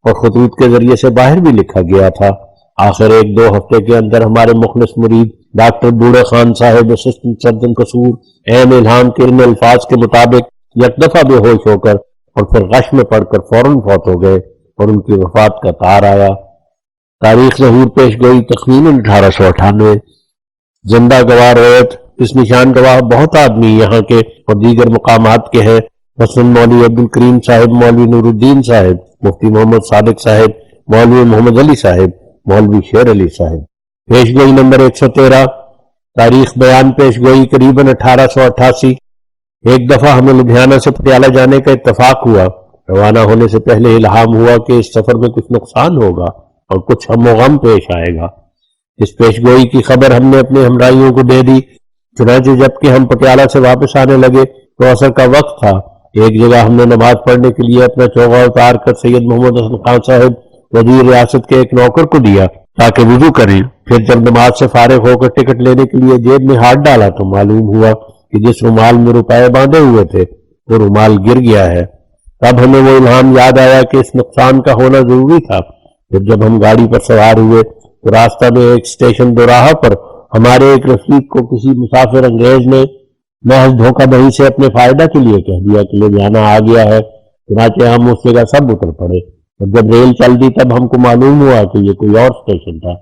اور خطوط کے ذریعے سے باہر بھی لکھا گیا تھا۔ آخر ایک دو ہفتے کے اندر ہمارے مخلص مرید ڈاکٹر بوڑھے خان صاحب اسسٹنٹ سرجن قصور عین الہام کے ان الفاظ کے مطابق یک دفعہ بے ہوش ہو کر اور پھر غش میں پڑ کر فوراً فوت ہو گئے اور ان کی وفات کا تار آیا۔ تاریخ ظہور پیشگوئی تخمیناً 1898 زندہ گواہ رویت اس نشان گواہ بہت آدمی یہاں کے اور دیگر مقامات کے ہیں، مثلاً مولوی عبدالکریم صاحب، مولوی نور الدین صاحب، مفتی محمد صادق صاحب، مولوی محمد علی صاحب، مولوی شیر علی صاحب۔ پیشگوئی نمبر 113 تاریخ بیان پیشگوئی قریباً 1888 ایک دفعہ ہمیں لدھیانہ سے پٹیالہ جانے کا اتفاق ہوا۔ روانہ ہونے سے پہلے الہام ہوا کہ اس سفر میں کچھ نقصان ہوگا اور کچھ ہم و غم پیش آئے گا۔ اس پیشگوئی کی خبر ہم نے اپنے ہمراہیوں کو دے دی۔ چنانچہ جب کہ ہم پٹیالہ سے واپس آنے لگے تو عصر کا وقت تھا۔ ایک جگہ ہم نے نماز پڑھنے کے لیے اپنا چوغا اتار کر سید محمد حسن خان صاحب وزیر ریاست کے ایک نوکر کو دیا تاکہ وضو کریں۔ پھر جب نماز سے فارغ ہو کر ٹکٹ لینے کے لیے جیب میں ہاتھ ڈالا تو معلوم ہوا کہ جس رومال میں روپے باندھے ہوئے تھے وہ رومال گر گیا ہے۔ تب ہمیں وہ الہام یاد آیا کہ اس نقصان کا ہونا ضروری تھا۔ پھر جب ہم گاڑی پر سوار ہوئے تو راستہ میں ایک اسٹیشن دوراہا پر ہمارے ایک رفیق کو کسی مسافر انگریز نے محض دھوکہ دہی سے اپنے فائدہ کے لیے کہہ دیا کہ لدھیانہ آ گیا ہے، چنانچہ ہم اس جگہ سب اتر پڑے، اور جب ریل چل دی تب ہم کو معلوم ہوا کہ یہ کوئی اور اسٹیشن تھا،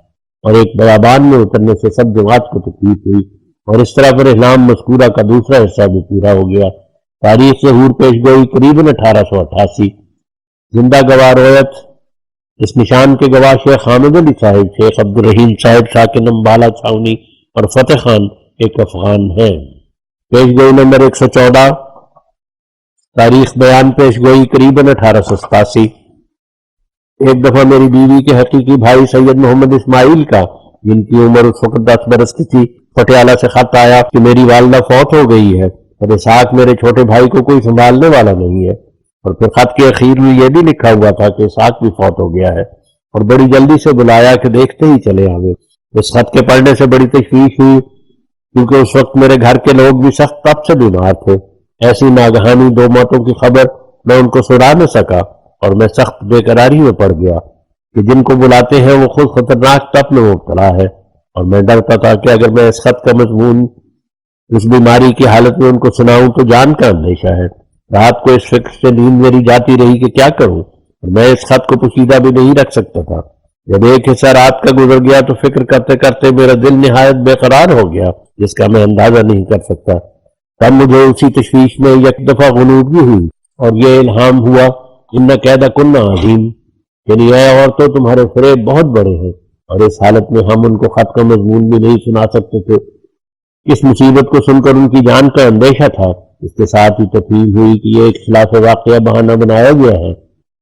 اور ایک بیابان میں اترنے سے سب جماعت کو تکلیف ہوئی، اور اس طرح پر احلام مذکورہ کا دوسرا حصہ بھی پورا ہو گیا۔ تاریخ ظہور پیش گوئی قریباً 1888۔ زندہ گواہ روایت اس نشان کے گواہ شیخ حامد علی صاحب، شیخ عبدالرحیم صاحب ساکن امبالہ چھاونی اور فتح خان ایک افغان ہیں۔ پیش گوئی نمبر 114۔ تاریخ بیان پیش گوئی قریباً 1887۔ ایک دفعہ میری بیوی کے حقیقی بھائی سید محمد اسماعیل کا، جن کی عمر اس وقت 10 برس کی تھی، پٹیالہ سے خط آیا کہ میری والدہ فوت ہو گئی ہے اور اسحاق میرے چھوٹے بھائی کو کوئی سنبھالنے والا نہیں ہے، اور پھر خط کے اخیر میں یہ بھی لکھا ہوا تھا کہ اسحاق بھی فوت ہو گیا ہے، اور بڑی جلدی سے بلایا کہ دیکھتے ہی چلے آوے۔ اس خط کے پڑھنے سے بڑی تشویش ہوئی، کیونکہ اس وقت میرے گھر کے لوگ بھی سخت تب سے بیمار تھے۔ ایسی ناگہانی 2 موتوں کی خبر میں ان کو سنا نہ سکا، اور میں سخت بے قراری میں پڑ گیا کہ جن کو بلاتے ہیں وہ خود خطرناک تپ میں مبتلا ہے، اور میں ڈرتا تھا کہ اگر میں اس خط کا مضمون اس بیماری کی حالت میں ان کو سناؤں تو جان کا اندیشہ ہے۔ رات کو اس فکر سے نیند میری جاتی رہی کہ کیا کروں، اور میں اس خط کو پوشیدہ بھی نہیں رکھ سکتا تھا۔ جب ایک حصہ رات کا گزر گیا تو فکر کرتے کرتے میرا دل نہایت بے قرار ہو گیا، جس کا میں اندازہ نہیں کر سکتا۔ تب مجھے اسی تشویش میں یک دفعہ غنودگی ہوئی، اور یہ الہام ہوا، ان کیدکن عظیم، یعنی اے عورتوں تمہارے فریب بہت بڑے ہیں، اور اس حالت میں ہم ان کو خط کا مضمون بھی نہیں سنا سکتے تھے۔ اس مصیبت کو سن کر ان کی جان کا اندیشہ تھا۔ اس کے ساتھ ہی تفہیم ہوئی کہ یہ ایک خلاف واقعہ بہانہ بنایا گیا ہے۔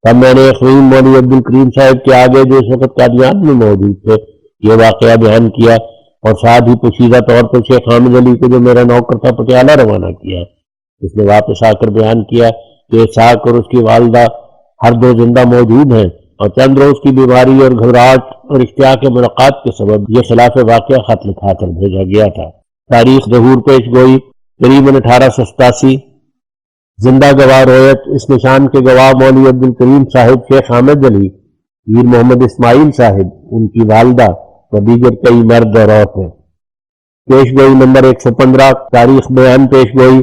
تب میں نے اخوین مولوی عبدالکریم صاحب کے آگے، جو اس وقت قادیان میں موجود تھے، یہ واقعہ بیان کیا، اور ساتھ ہی پوشیدہ طور پر شیخ حامد علی کو، جو میرا نوکر تھا، پٹیالہ روانہ کیا۔ اس نے واپس آ کر بیان کیا کہ اسحاق اور اس کی والدہ ہر دو زندہ موجود ہیں، اور چند روز کی بیماری اور گھبراہٹ اور اشتیاق ملاقات کے سبب یہ خلاف واقعہ خط لکھا کر بھیجا گیا تھا۔ تاریخ ظہور پیش گوئی قریباً 1887۔ زندہ گواہ روایت اس نشان کے گواہ مولوی عبدالکریم صاحب، شیخ حامد علی، میر محمد اسماعیل صاحب، ان کی والدہ و دیگر کئی مرد اور عورتیں۔ پیش گوئی نمبر 115۔ تاریخ بیان پیش گوئی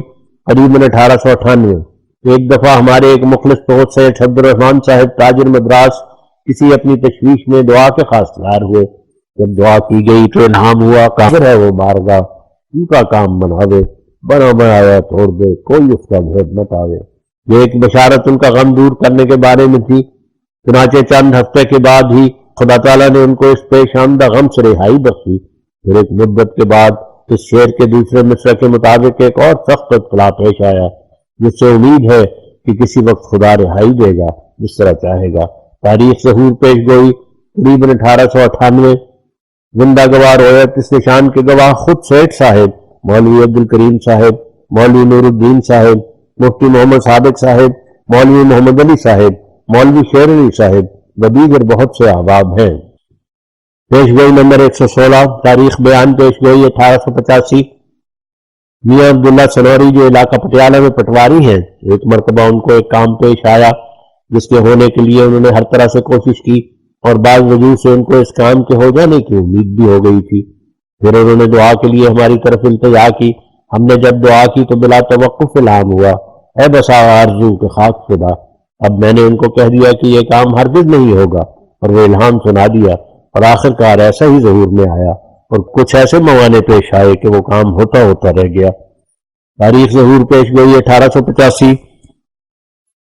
قریباً 1898۔ ایک دفعہ ہمارے ایک مخلص دوست سید عبدالرحمان صاحب تاجر مدراس کسی اپنی تشویش میں دعا کے خواستگار ہوئے۔ جب دعا کی گئی تو الہام ہوا، کافر ہے وہ مارگا، ان کا کام مناوے، بنا بنایا توڑ دے، کوئی اس کا بھید نہ پاوے۔ یہ ایک بشارت ان کا غم دور کرنے کے بارے میں تھی۔ چنانچہ چند ہفتے کے بعد ہی خدا تعالیٰ نے ان کو اس پیش آمدہ غم سے رہائی بخشی۔ پھر ایک مدت کے بعد اس شعر کے دوسرے مصرع کے مطابق ایک اور سخت اطلاع پیش آیا، جس سے امید ہے کہ کسی وقت خدا رہائی دے گا جس طرح چاہے گا۔ تاریخ ظہور پیش گوئی قریباً 1898۔ زندہ گواہ روایت اس نشان کے گواہ خود سیٹھ صاحب، مولوی عبدالکریم صاحب، مولوی نور الدین صاحب، مفتی محمد صادق صاحب، مولوی محمد علی صاحب، مولوی شیر علی صاحب و دیگر بہت سے احباب ہیں۔ پیش گوئی نمبر 116۔ تاریخ بیان پیش گوئی 1885۔ میاں عبداللہ سنوری، جو علاقہ پٹیالہ میں پٹواری ہیں، ایک مرتبہ ان کو ایک کام پیش آیا جس کے ہونے کے لیے انہوں نے ہر طرح سے کوشش کی، اور بعض وجوہ سے ان کو اس کام کے ہو جانے کی امید بھی ہو گئی تھی۔ پھر انہوں نے دعا کے لیے ہماری طرف التجا کی۔ ہم نے جب دعا کی تو بلا توقف الہام ہوا، اے بسا آرزو کے خاک شدہ۔ اب میں نے ان کو کہہ دیا کہ یہ کام ہرگز نہیں ہوگا، اور وہ الہام سنا دیا، اور آخر کار ایسا ہی ظہور میں آیا، اور کچھ ایسے موانع پیش آئے کہ وہ کام ہوتا ہوتا رہ گیا۔ تاریخ ظہور پیش گئی 1885۔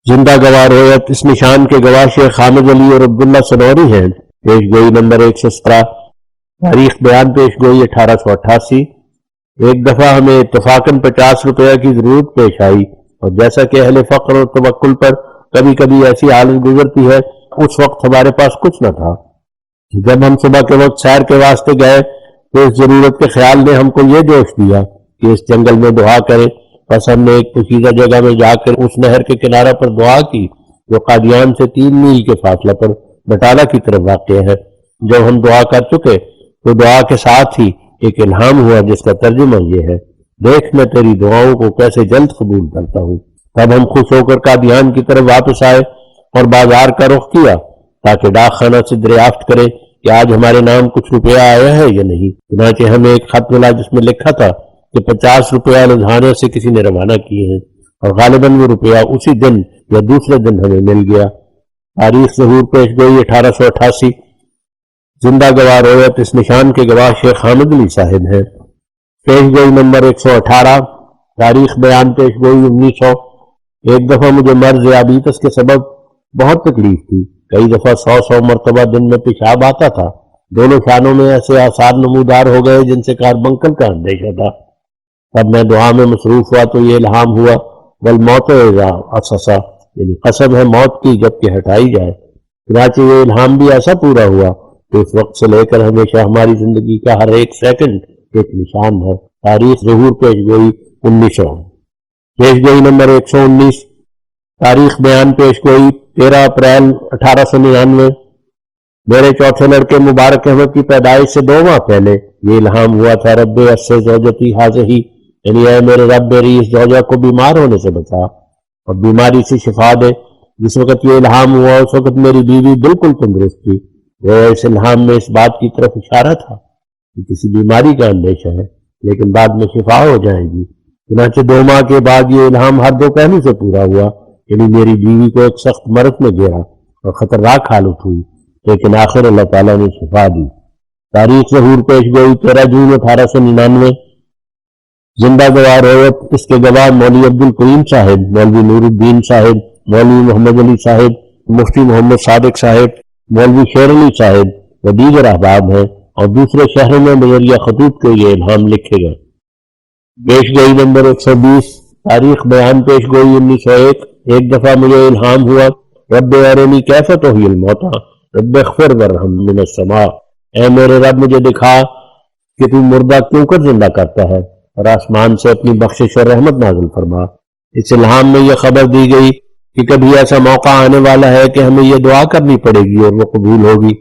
زندہ گواہ روایت اس نشان کے گواہ شیخ حامد علی اور عبداللہ سنوری ہیں۔ پیش گوئی نمبر 117۔ تاریخ بیان پیش گوئی 1888۔ ایک دفعہ ہمیں اتفاقاً 50 روپیہ کی ضرورت پیش آئی، اور جیسا کہ اہل فقر اور توکل پر کبھی کبھی ایسی حالت گزرتی ہے، اس وقت ہمارے پاس کچھ نہ تھا۔ جب ہم صبح کے وقت سیر کے واسطے گئے تو اس ضرورت کے خیال نے ہم کو یہ جوش دیا کہ اس جنگل میں دعا کریں۔ بس ہم نے ایک پوشیدہ جگہ میں جا کر اس نہر کے کنارہ پر دعا کی، جو قادیان سے 3 میل کے فاصلہ پر بٹالہ کی طرف واقع ہے۔ جب ہم دعا کر چکے تو دعا کے ساتھ ہی ایک الہام ہوا، جس کا ترجمہ یہ ہے، دیکھ میں تیری دعاؤں کو کیسے جلد قبول کرتا ہوں۔ تب ہم خوش ہو کر قادیان کی طرف واپس آئے اور بازار کا رخ کیا تاکہ ڈاک خانہ سے دریافت کریں کہ آج ہمارے نام کچھ روپیہ آیا ہے یا نہیں۔ چنانچہ ہمیں ایک خط ملا جس میں لکھا تھا کہ 50 روپیہ لدھیانہ سے کسی نے روانہ کیے ہیں، اور غالباً وہ روپیہ اسی دن یا دوسرے دن ہمیں مل گیا۔ تاریخ ظہور پیش گوئی 1888۔ زندہ گواہ رویت اس نشان کے گواہ شیخ حامد علی صاحب ہیں۔ پیش گوئی نمبر 118۔ تاریخ بیان پیش گوئی 1900۔ ایک دفعہ مجھے مرض ذیابیطس کے سبب بہت تکلیف تھی، کئی دفعہ 100 مرتبہ دن میں پیشاب آتا تھا، دونوں شانوں میں ایسے آثار نمودار ہو گئے جن سے کاربنکل کا اندیشہ تھا۔ تب میں دعا میں مصروف ہوا تو یہ الہام ہوا، والموت اذا اسسا، یعنی قسم ہے موت کی جب کہ ہٹائی جائے۔ چنانچہ یہ الہام بھی ایسا پورا ہوا کہ اس وقت سے لے کر ہمیشہ ہماری زندگی کا ہر ایک سیکنڈ ایک نشان ہے۔ تاریخ ظہور پیش گوئی 1900۔ پیش گوئی نمبر 119۔ تاریخ بیان پیش گوئی 13 اپریل 1899۔ میرے چوتھے لڑکے مبارک احمد کی پیدائش سے 2 ماہ پہلے یہ الہام ہوا تھا، رب اسے زوجتی حاضہی، یعنی اے میرے رب میری اس زوجہ کو بیمار ہونے سے بچا اور بیماری سے شفا دے۔ جس وقت یہ الہام ہوا اس وقت میری بیوی بالکل تندرست تھی۔ وہ اس الہام میں اس بات کی طرف اشارہ تھا کہ کسی بیماری کا اندیشہ ہے لیکن بعد میں شفا ہو جائے گی۔ چنانچہ 2 ماہ کے بعد یہ الہام ہر 2 پہلو سے پورا ہوا، یعنی میری بیوی کو ایک سخت مرض میں گھیرا اور خطرناک حالت ہوئی، لیکن آخر اللہ تعالیٰ نے شفا دی۔ تاریخ ظہور پیش گوئی 13 جون 1899۔ زندہ گواہ رویت اس کے گواہ مولوی عبد الکریم صاحب، مولوی نور الدین صاحب، مولوی محمد علی صاحب، مفتی محمد صادق صاحب، مولوی شیر علی صاحب و دیگر احباب ہیں، اور دوسرے شہروں میں بذریعہ خطوط کے یہ الہام لکھے گئے۔ پیش گوئی نمبر 120۔ تاریخ بیان پیش گوئی 1901۔ ایک دفعہ مجھے الہام ہوا، رب ارنی کیف تحیی الموتیٰ رب اغفر وارحم من السماء، اے میرے رب مجھے دکھا کہ تو مردہ کیوں کر زندہ کرتا ہے، اور آسمان سے اپنی بخشش اور رحمت نازل فرما۔ اس الہام میں یہ خبر دی گئی کہ کبھی ایسا موقع آنے والا ہے کہ ہمیں یہ دعا کرنی پڑے گی اور وہ قبول ہوگی۔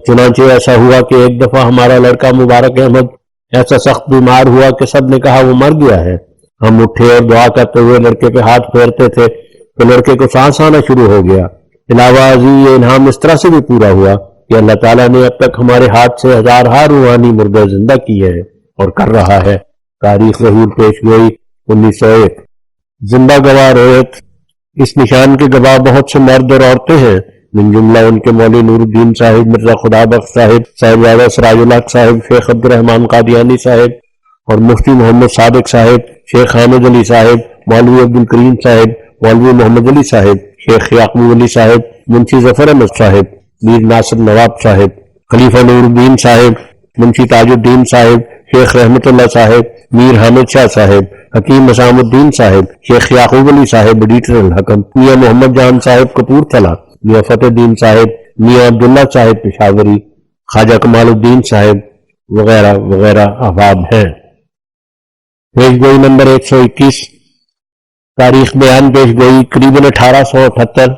چنانچہ ایسا ہوا کہ ایک دفعہ ہمارا لڑکا مبارک احمد ایسا سخت بیمار ہوا کہ سب نے کہا وہ مر گیا ہے۔ ہم اٹھے اور دعا کرتے ہوئے لڑکے پہ ہاتھ پھیرتے تھے تو لڑکے کو سانس آنا شروع ہو گیا۔ علاوہ ازیں یہ الہام اس طرح سے بھی پورا ہوا کہ اللہ تعالیٰ نے اب تک ہمارے ہاتھ سے 1000 روحانی مردے زندہ کیے ہیں اور کر رہا ہے۔ تاریخ ظہور پیش گوئی 1901۔ زندہ گواہ رویت اس نشان کے گواہ بہت سے مرد اور عورتیں ہیں، من جملہ ان کے مولوی نور الدین صاحب، مرزا خدا بخش صاحب، صاحبزادہ سراج الحق صاحب، شیخ عبد الرحمن قادیانی صاحب، اور مفتی محمد صادق صاحب، شیخ حامد علی صاحب، مولوی عبد الکریم صاحب، مولوی محمد علی صاحب، شیخ یعقوب علی صاحب، منشی ظفر احمد صاحب، میر ناصر نواب صاحب، خلیفہ نور الدین صاحب، منشی تاج الدین صاحب، شیخ رحمت اللہ صاحب، میر حامد شاہ صاحب، حکیم نظام الدین صاحب، شیخ یعقوب علی صاحب ایڈیٹر الحکم، میاں محمد جان صاحب کپورتھلا، میاں فتح الدین صاحب، میاں عبداللہ صاحب پشاوری، خواجہ کمال الدین صاحب وغیرہ وغیرہ احباب ہیں۔ پیش گوئی نمبر 121۔ تاریخ بیان پیش گوئی قریباً 1878۔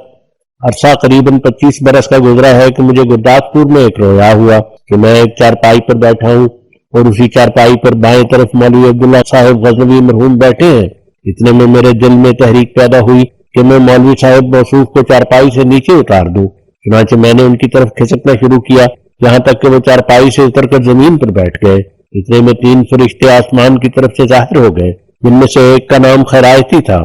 عرصہ قریباً 25 برس کا گزرا ہے کہ مجھے گرداسپور میں ایک رویا ہوا کہ میں ایک چارپائی پر بیٹھا ہوں اور اسی چارپائی پر بائیں طرف مولوی عبداللہ صاحب غزنوی مرحوم بیٹھے ہیں۔ اتنے میں میرے دل میں تحریک پیدا ہوئی کہ میں مولوی صاحب موصوف کو چارپائی سے نیچے اتار دوں۔ چنانچہ میں نے ان کی طرف کھسکنا شروع کیا یہاں تک کہ وہ چارپائی سے اتر کر زمین پر بیٹھ گئے۔ اتنے میں 3 فرشتے آسمان کی طرف سے ظاہر ہو گئے، جن میں سے ایک کا نام خیرائتی تھا۔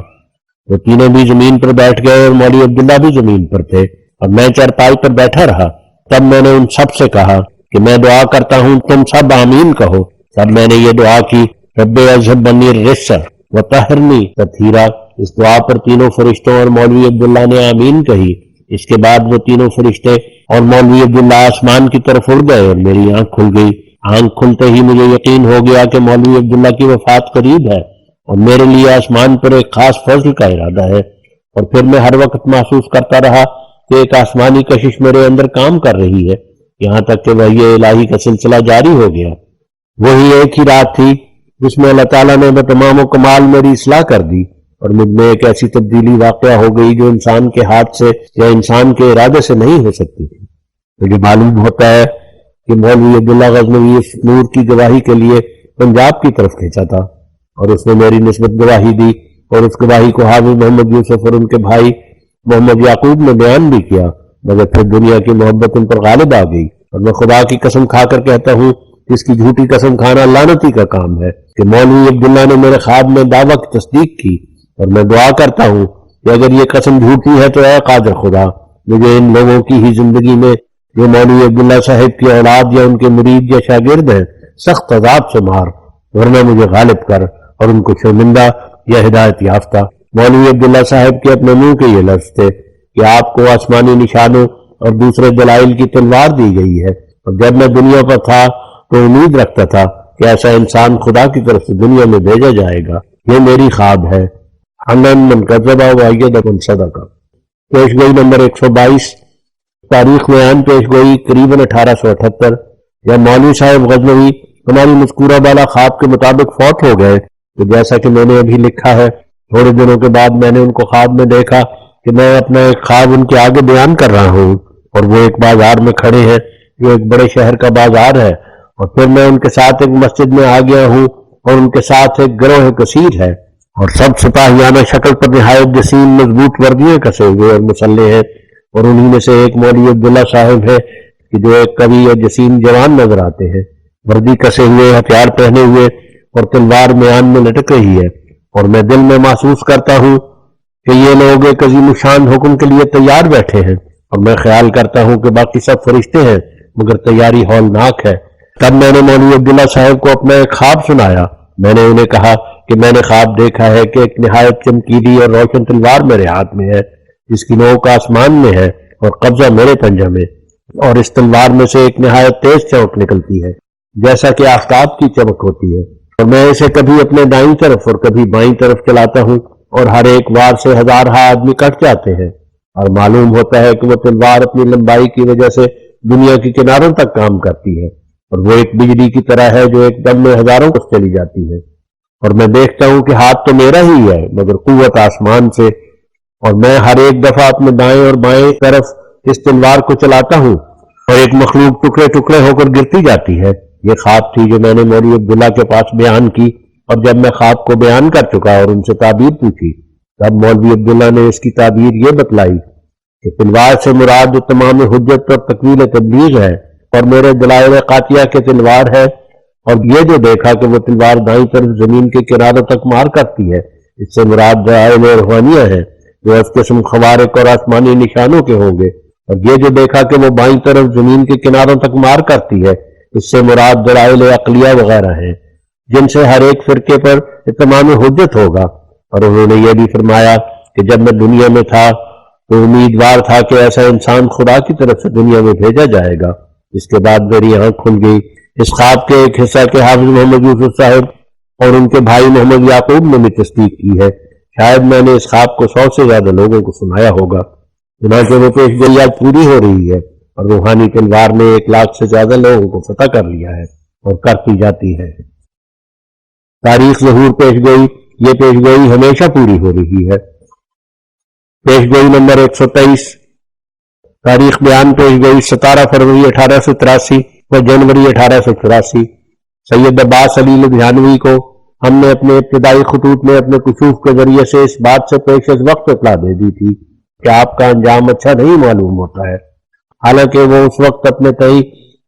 وہ تینوں بھی زمین پر بیٹھ گئے اور مولوی عبداللہ بھی زمین پر تھے اور میں چارپائی پر بیٹھا رہا۔ تب میں نے ان سب سے کہا کہ میں دعا کرتا ہوں تم سب آمین کہو۔ تب میں نے یہ دعا کی، رب اذهب عنی الرجس وطہرنی تطہیرا۔ اس دعا پر تینوں فرشتوں اور مولوی عبداللہ نے آمین کہی۔ اس کے بعد وہ تینوں فرشتے اور مولوی عبداللہ آسمان کی طرف اڑ گئے اور میری آنکھ کھل گئی۔ آنکھ کھلتے ہی مجھے یقین ہو گیا کہ مولوی عبداللہ کی وفات قریب ہے اور میرے لیے آسمان پر ایک خاص فضل کا ارادہ ہے۔ اور پھر میں ہر وقت محسوس کرتا رہا کہ ایک آسمانی کشش میرے اندر کام کر رہی ہے، یہاں تک کہ وحی الہی کا سلسلہ جاری ہو گیا۔ وہی ایک ہی رات تھی جس میں اللہ تعالیٰ نے بتمام و کمال میری اصلاح کر دی اور مجھ میں ایک ایسی تبدیلی واقع ہو گئی جو انسان کے ہاتھ سے یا انسان کے ارادے سے نہیں ہو سکتی تھی۔ مجھے معلوم ہوتا ہے کہ مولوی عبداللہ غزنوی اس نور کی گواہی کے لیے پنجاب کی طرف کھینچا تھا اور اس نے میری نسبت گواہی دی اور اس گواہی کو حافظ محمد یوسف اور ان کے بھائی محمد یعقوب نے بیان بھی کیا، مگر پھر دنیا کی محبت ان پر غالب آ گئی اور میں خدا کی قسم کھا کر کہتا ہوں کہ اس کی جھوٹی قسم کھانا لعنتی کا کام ہے کہ مولوی عبداللہ نے میرے خواب میں دعویٰ کی تصدیق کی، اور میں دعا کرتا ہوں کہ اگر یہ قسم جھوٹی ہے تو اے قادر خدا مجھے ان لوگوں کی ہی زندگی میں جو مولوی عبداللہ صاحب کی اولاد یا ان کے مرید یا شاگرد ہیں سخت عذاب سے مار، ورنہ مجھے غالب کر اور ان کو شرمندہ یا ہدایت یافتہ۔ مولوی عبداللہ صاحب کے اپنے منہ کے یہ لفظ تھے کہ آپ کو آسمانی نشانوں اور دوسرے دلائل کی تلوار دی گئی ہے، اور جب میں دنیا پر تھا تو امید رکھتا تھا کہ ایسا انسان خدا کی طرف سے دنیا میں بھیجا جائے گا۔ یہ میری خواب ہے۔ حنن من کذب وأید من صدق۔ پیش گوئی نمبر 122۔ تاریخ میں اہم پیش گوئی قریباً 1878۔ جب مولوی صاحب غزنوی ہماری مذکورہ بالا خواب کے مطابق فوت ہو گئے تو جیسا کہ میں نے ابھی لکھا ہے تھوڑے دنوں کے بعد میں نے ان کو خواب میں دیکھا کہ میں اپنا ایک خواب ان کے آگے بیان کر رہا ہوں، اور وہ ایک بازار میں کھڑے ہیں جو ایک بڑے شہر کا بازار ہے، اور پھر میں ان کے ساتھ ایک مسجد میں آ گیا ہوں اور ان کے ساتھ ایک گروہ کثیر ہے، اور سب سپاہیانہ شکل پر نہایت جسیم مضبوط وردیاں کسے ہوئے اور مسلح ہیں، اور انہی میں سے ایک مولوی عبداللہ صاحب ہے کہ جو ایک قوی اور جسیم جوان نظر آتے ہیں، وردی کسے ہوئے، ہتھیار پہنے ہوئے اور تلوار میان میں لٹک رہی ہے، اور میں دل میں محسوس کرتا ہوں کہ یہ لوگ ایک عظیم الشان حکم کے لیے تیار بیٹھے ہیں، اور میں خیال کرتا ہوں کہ باقی سب فرشتے ہیں مگر تیاری ہولناک ہے۔ تب میں نے مولوی عبداللہ صاحب کو اپنا ایک خواب سنایا۔ میں نے انہیں کہا کہ میں نے خواب دیکھا ہے کہ ایک نہایت چمکیلی اور روشن تلوار میرے ہاتھ میں ہے جس کی نوک آسمان میں ہے اور قبضہ میرے پنجہ میں، اور اس تلوار میں سے ایک نہایت تیز چمک نکلتی ہے جیسا کہ آفتاب کی چمک ہوتی ہے، اور میں اسے کبھی اپنے دائیں طرف اور کبھی بائیں طرف چلاتا ہوں، اور ہر ایک وار سے ہزارہ آدمی کٹ جاتے ہیں، اور معلوم ہوتا ہے کہ وہ تلوار اپنی لمبائی کی وجہ سے دنیا کے کناروں تک کام کرتی ہے، اور وہ ایک بجلی کی طرح ہے جو ایک دم میں ہزاروں کو چلی جاتی ہے، اور میں دیکھتا ہوں کہ ہاتھ تو میرا ہی ہے مگر قوت آسمان سے، اور میں ہر ایک دفعہ اپنے دائیں اور بائیں طرف اس تلوار کو چلاتا ہوں اور ایک مخلوق ٹکڑے ٹکڑے ہو کر گرتی جاتی ہے۔ یہ خواب تھی جو میں نے مولوی عبداللہ کے پاس بیان کی، اور جب میں خواب کو بیان کر چکا اور ان سے تعبیر پوچھی تب مولوی عبداللہ نے اس کی تعبیر یہ بتلائی کہ تلوار سے مراد تمام حجت اور تکمیل تبلیغ ہے، اور میرے دلائل قاطعہ کے تلوار ہے، اور یہ جو دیکھا کہ وہ تلوار دائیں طرف زمین کے کناروں تک مار کرتی ہے اس سے مراد دلائل روحانیہ ہے جو اس قسم خوارق اور آسمانی نشانوں کے ہوں گے، اور یہ جو دیکھا کہ وہ بائیں طرف زمین کے کناروں تک مار کرتی ہے اس سے مراد دلائل عقلیہ وغیرہ ہیں جن سے ہر ایک فرقے پر اتمام حجت ہوگا۔ اور انہوں نے یہ بھی فرمایا کہ جب میں دنیا میں تھا تو امیدوار تھا کہ ایسا انسان خدا کی طرف سے دنیا میں بھیجا جائے گا۔ اس کے بعد میری آنکھ کھل گئی۔ اس خواب کے ایک حصہ کے حافظ محمد یوسف صاحب اور ان کے بھائی محمد یعقوب نے بھی تصدیق کی ہے۔ شاید میں نے اس خواب کو 100 سے زیادہ لوگوں کو سنایا ہوگا۔ چنانچہ وہ پیش گوئی آج پوری ہو رہی ہے، اور روحانی تلوار نے 1 لاکھ سے زیادہ لوگوں کو فتح کر لیا ہے اور کرتی جاتی ہے۔ تاریخ ظہور پیش گوئی۔ یہ پیش گوئی ہمیشہ پوری ہو رہی ہے۔ پیش گوئی نمبر 123۔ تاریخ بیان پیش گوئی 17 فروری 1883 و جنوری 1884۔ سید عباس علی لدھیانوی کو ہم نے اپنے ابتدائی خطوط میں اپنے کشوف کے ذریعے سے اس بات سے پیش از وقت اطلاع دے دی تھی کہ آپ کا انجام اچھا نہیں معلوم ہوتا ہے، حالانکہ وہ اس وقت اپنے تئیں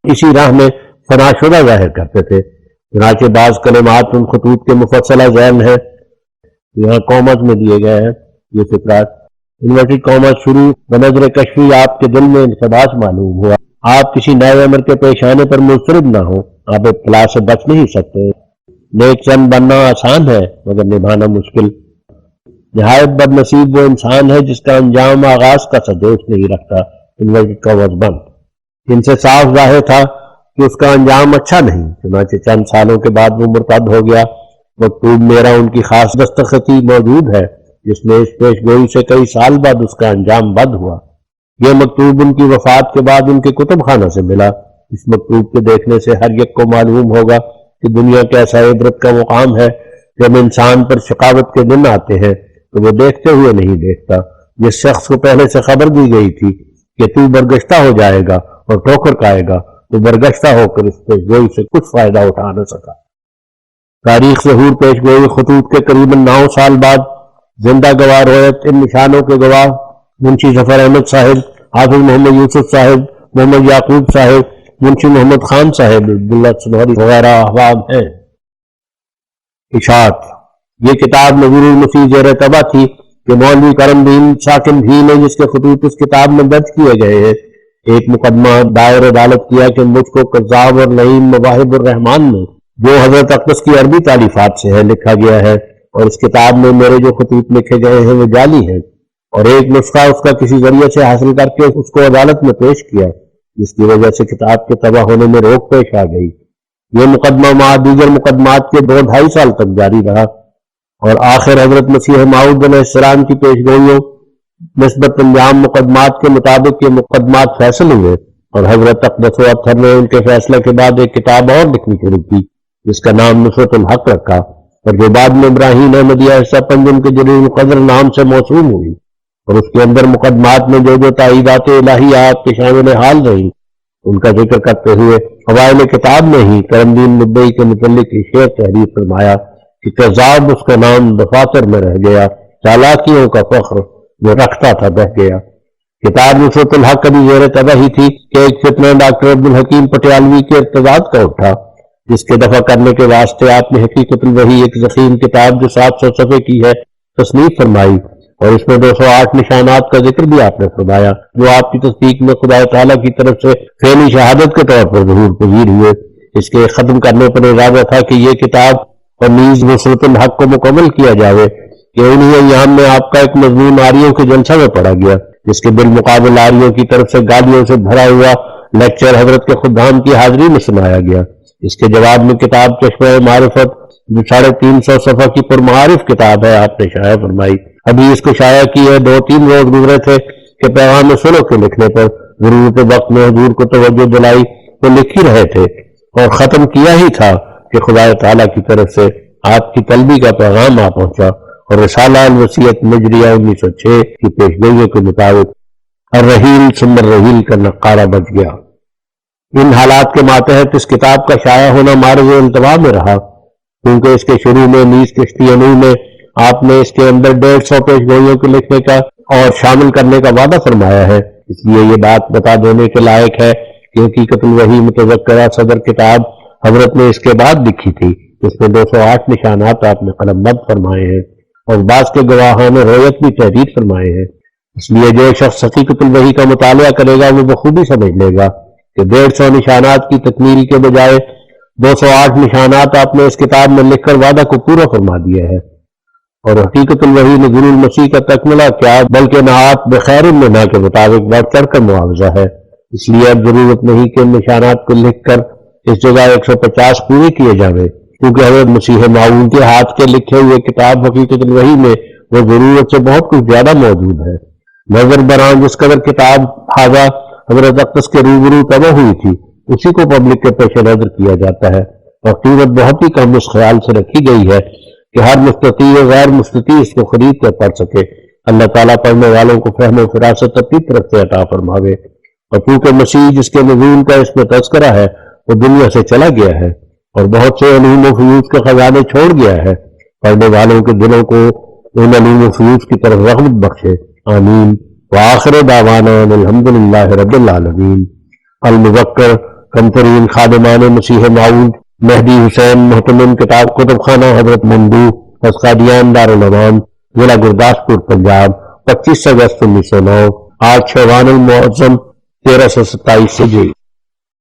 اسی راہ میں فنا شدہ ظاہر کرتے تھے۔ چنانچہ بعض کلمات ان خطوط کے مفصلہ ذیل ہیں، یہاں کامز میں دیے گئے ہیں یہ فقرات۔ انورٹڈ کامز شروع بنظر کشفی آپ کے دل میں انقباس معلوم ہوا، آپ کسی نئے امر کے پیش آنے پر مضطرب نہ ہو، آپ ابتلا سے بچ نہیں سکتے۔ نیک چند بننا آسان ہے مگر نبھانا مشکل۔ نہایت بد نصیب وہ انسان ہے جس کا انجام آغاز کا سجوش نہیں رکھتا۔ انورٹڈ کامز بند۔ جن سے صاف ظاہر تھا کہ اس کا انجام اچھا نہیں، چنانچہ چند سالوں کے بعد وہ مرتد ہو گیا۔ مکتوب میرا ان کی خاص دستخطی موجود ہے جس میں اس پیش گوئی سے کئی سال بعد اس کا انجام بد ہوا۔ یہ مکتوب ان کی وفات کے بعد ان کے کتب خانہ سے ملا۔ اس مکتوب کے دیکھنے سے ہر یک کو معلوم ہوگا کہ دنیا کیسا عبرت کا مقام ہے۔ جب انسان پر شقاوت کے دن آتے ہیں تو وہ دیکھتے ہوئے نہیں دیکھتا۔ جس شخص کو پہلے سے خبر دی گئی تھی کہ تو برگشتہ ہو جائے گا اور ٹھوکر کھائے گا، تو برگشتہ ہو کر اس پیش گوئی سے کچھ فائدہ اٹھا نہ سکا۔ تاریخ ظہور پیش گوئی خطوط کے قریباً 9 سال بعد زندہ گواہ روایت ان نشانوں کے گواہ منشی ظفر احمد صاحب، حافظ محمد یوسف صاحب، محمد یعقوب صاحب، منشی محمد خان صاحب، عبداللہ سنوری وغیرہ احباب ہیں۔ اشاعت: یہ کتاب نذیر المسیح زیر طبع تھی کہ مولوی کرم دین ساکن بھی نے جس کے خطوط اس کتاب میں درج کیے گئے ہیں۔ ایک مقدمہ دائر عدالت کیا کہ مجھ کو کذاب اور لعین مواہب الرحمان میں جو حضرت اقدس کی عربی تالیفات سے ہے لکھا گیا ہے، اور اس کتاب میں میرے جو خطوط لکھے گئے ہیں وہ جعلی ہیں، اور ایک نسخہ اس کا کسی ذریعے سے حاصل کر کے اس کو عدالت میں پیش کیا، جس کی وجہ سے کتاب کے طبع ہونے میں روک پیش آ گئی۔ یہ مقدمہ مع دیگر مقدمات کے 2-2.5 سال تک جاری رہا، اور آخر حضرت مسیح موعود علیہ السلام کی پیش گوئیوں نسبت انجام مقدمات کے مطابق یہ مقدمات فیصل ہوئے، اور حضرت اقدس و اطہر نے ان کے فیصلے کے بعد ایک کتاب اور لکھنی شروع کی جس کا نام نصرت الحق رکھا، اور جو بعد میں ابراہیم احمدیہ حصہ پنجم کے جلیل القدر نام سے موسوم ہوئی، اور اس کے اندر مقدمات میں جو تائیدات الہیات کے شامل حال رہی ان کا ذکر کرتے ہوئے اوائل کتاب میں ہی کرم دین مدعی کے متعلق شعر تحریر فرمایا کہ کذاب اس کا نام دفاتر میں رہ گیا، چالاکیوں کا فخر جو رکھتا تھا بہ گیا۔ کتاب نصرت الحق کبھی زیر طبع ہی تھی کہ ایک فتنہ ڈاکٹر عبدالحکیم پٹیالوی کے ارتداد کا اٹھا، جس کے دفع کرنے کے واسطے آپ نے حقیقت الوحی ایک ضخیم کتاب جو 700 صفحے کی ہے تصنیف فرمائی، اور اس میں 208 نشانات کا ذکر بھی آپ نے فرمایا جو آپ کی تصدیق میں خدا تعالیٰ کی طرف سے فعلی شہادت کے طور پر ظہور پذیر ہوئے۔ اس کے ختم کرنے پر ارادہ تھا کہ یہ کتاب اور نیز نصرت الحق کو مکمل کیا جاوے کہ انہی ایام میں آپ کا ایک مضمون آریوں کے جلسہ میں پڑھا گیا، جس کے بالمقابل آریوں کی طرف سے گالیوں سے بھرا ہوا لیکچر حضرت کے خدام کی حاضری میں سنایا گیا۔ اس کے جواب میں کتاب چشمہ معرفت جو 350 صفحہ کی پرمعارف کتاب ہے آپ نے شائع فرمائی۔ ابھی اس کو شائع کیے 2-3 روز گزرے تھے کہ پیغام سلو کے لکھنے پر ضرورت وقت میں حضور کو توجہ دلائی تو لکھ ہی رہے تھے، اور ختم کیا ہی تھا کہ خدا تعالیٰ کی طرف سے آپ کی طلبی کا پیغام آ پہنچا، اور رسالہ الوصیت مجریہ 1906 کی پیشگوئیوں کے مطابق الرحیل ثم الرحیل کا نقارہ بچ گیا۔ ان حالات کے ماتحت اس کتاب کا شائع ہونا معرض التوا میں رہا، کیونکہ اس کے شروع میں نیز کشتی انو میں آپ نے اس کے اندر 150 پیشگوئیوں کے لکھنے کا اور شامل کرنے کا وعدہ فرمایا ہے۔ اس لیے یہ بات بتا دینے کے لائق ہے کہ حقیقت الوحی متذکرہ صدر کتاب حضرت نے اس کے بعد لکھی تھی، جس میں 208 نشانات آپ نے قلم بند فرمائے ہیں اور بعض کے گواہان رویت بھی تحریر فرمائے ہیں۔ اس لیے جو شخص حقیقت الوحی کا مطالعہ کرے گا وہ بخوبی سمجھ لے گا کہ 150 نشانات کی تکمیل کے بجائے 208 نشانات آپ نے اس کتاب میں لکھ کر وعدہ کو پورا فرما دیا ہے، اور حقیقت الوحی نذیر المسیح کا تکملہ کیا بلکہ نہات بخیر منہا کے مطابق بڑھ چڑھ کر معاوضہ ہے۔ اس لیے اب ضرورت نہیں کہ نشانات کو لکھ کر اس جگہ 150 پورے کیے جاوے، کیونکہ حضرت مسیح موعود کے ہاتھ کے لکھے ہوئے کتاب حقیقت الوحی میں وہ ضرورت سے بہت کچھ زیادہ موجود ہے۔ نظر برآں جس قدر کتاب حاضہ حضرت اقدس کے روبرو طبع ہوئی تھی اسی کو پبلک کے پیش نظر کیا جاتا ہے، اور قیمت بہت ہی کم اس خیال سے رکھی گئی ہے کہ ہر مستطیع و غیر مستطیع اس کو خرید کر پڑھ سکے۔ اللہ تعالیٰ پڑھنے والوں کو فہم و فراست اپنی طرف سے عطا فرماوے، اور چونکہ مسیح جس کے نزول کا اس میں تذکرہ ہے وہ دنیا سے چلا گیا ہے اور بہت سے علوم و فیوز کے خزانے چھوڑ گیا ہے، پڑھنے والوں کے دلوں کو ان علوم و فیوز کی طرف رغبت بخشے، آمین۔ وآخر دعوانا الحمدللہ رب العالمین۔ المذکر کمترین خادمان مسیح موعود مہدی حسین محتمم کتاب کتب خانہ حضرت مندو قادیان دارالعوام ضلع گرداسپور پنجاب 25 اگست 1909 8 شعبان المعظم 1327 ہجری۔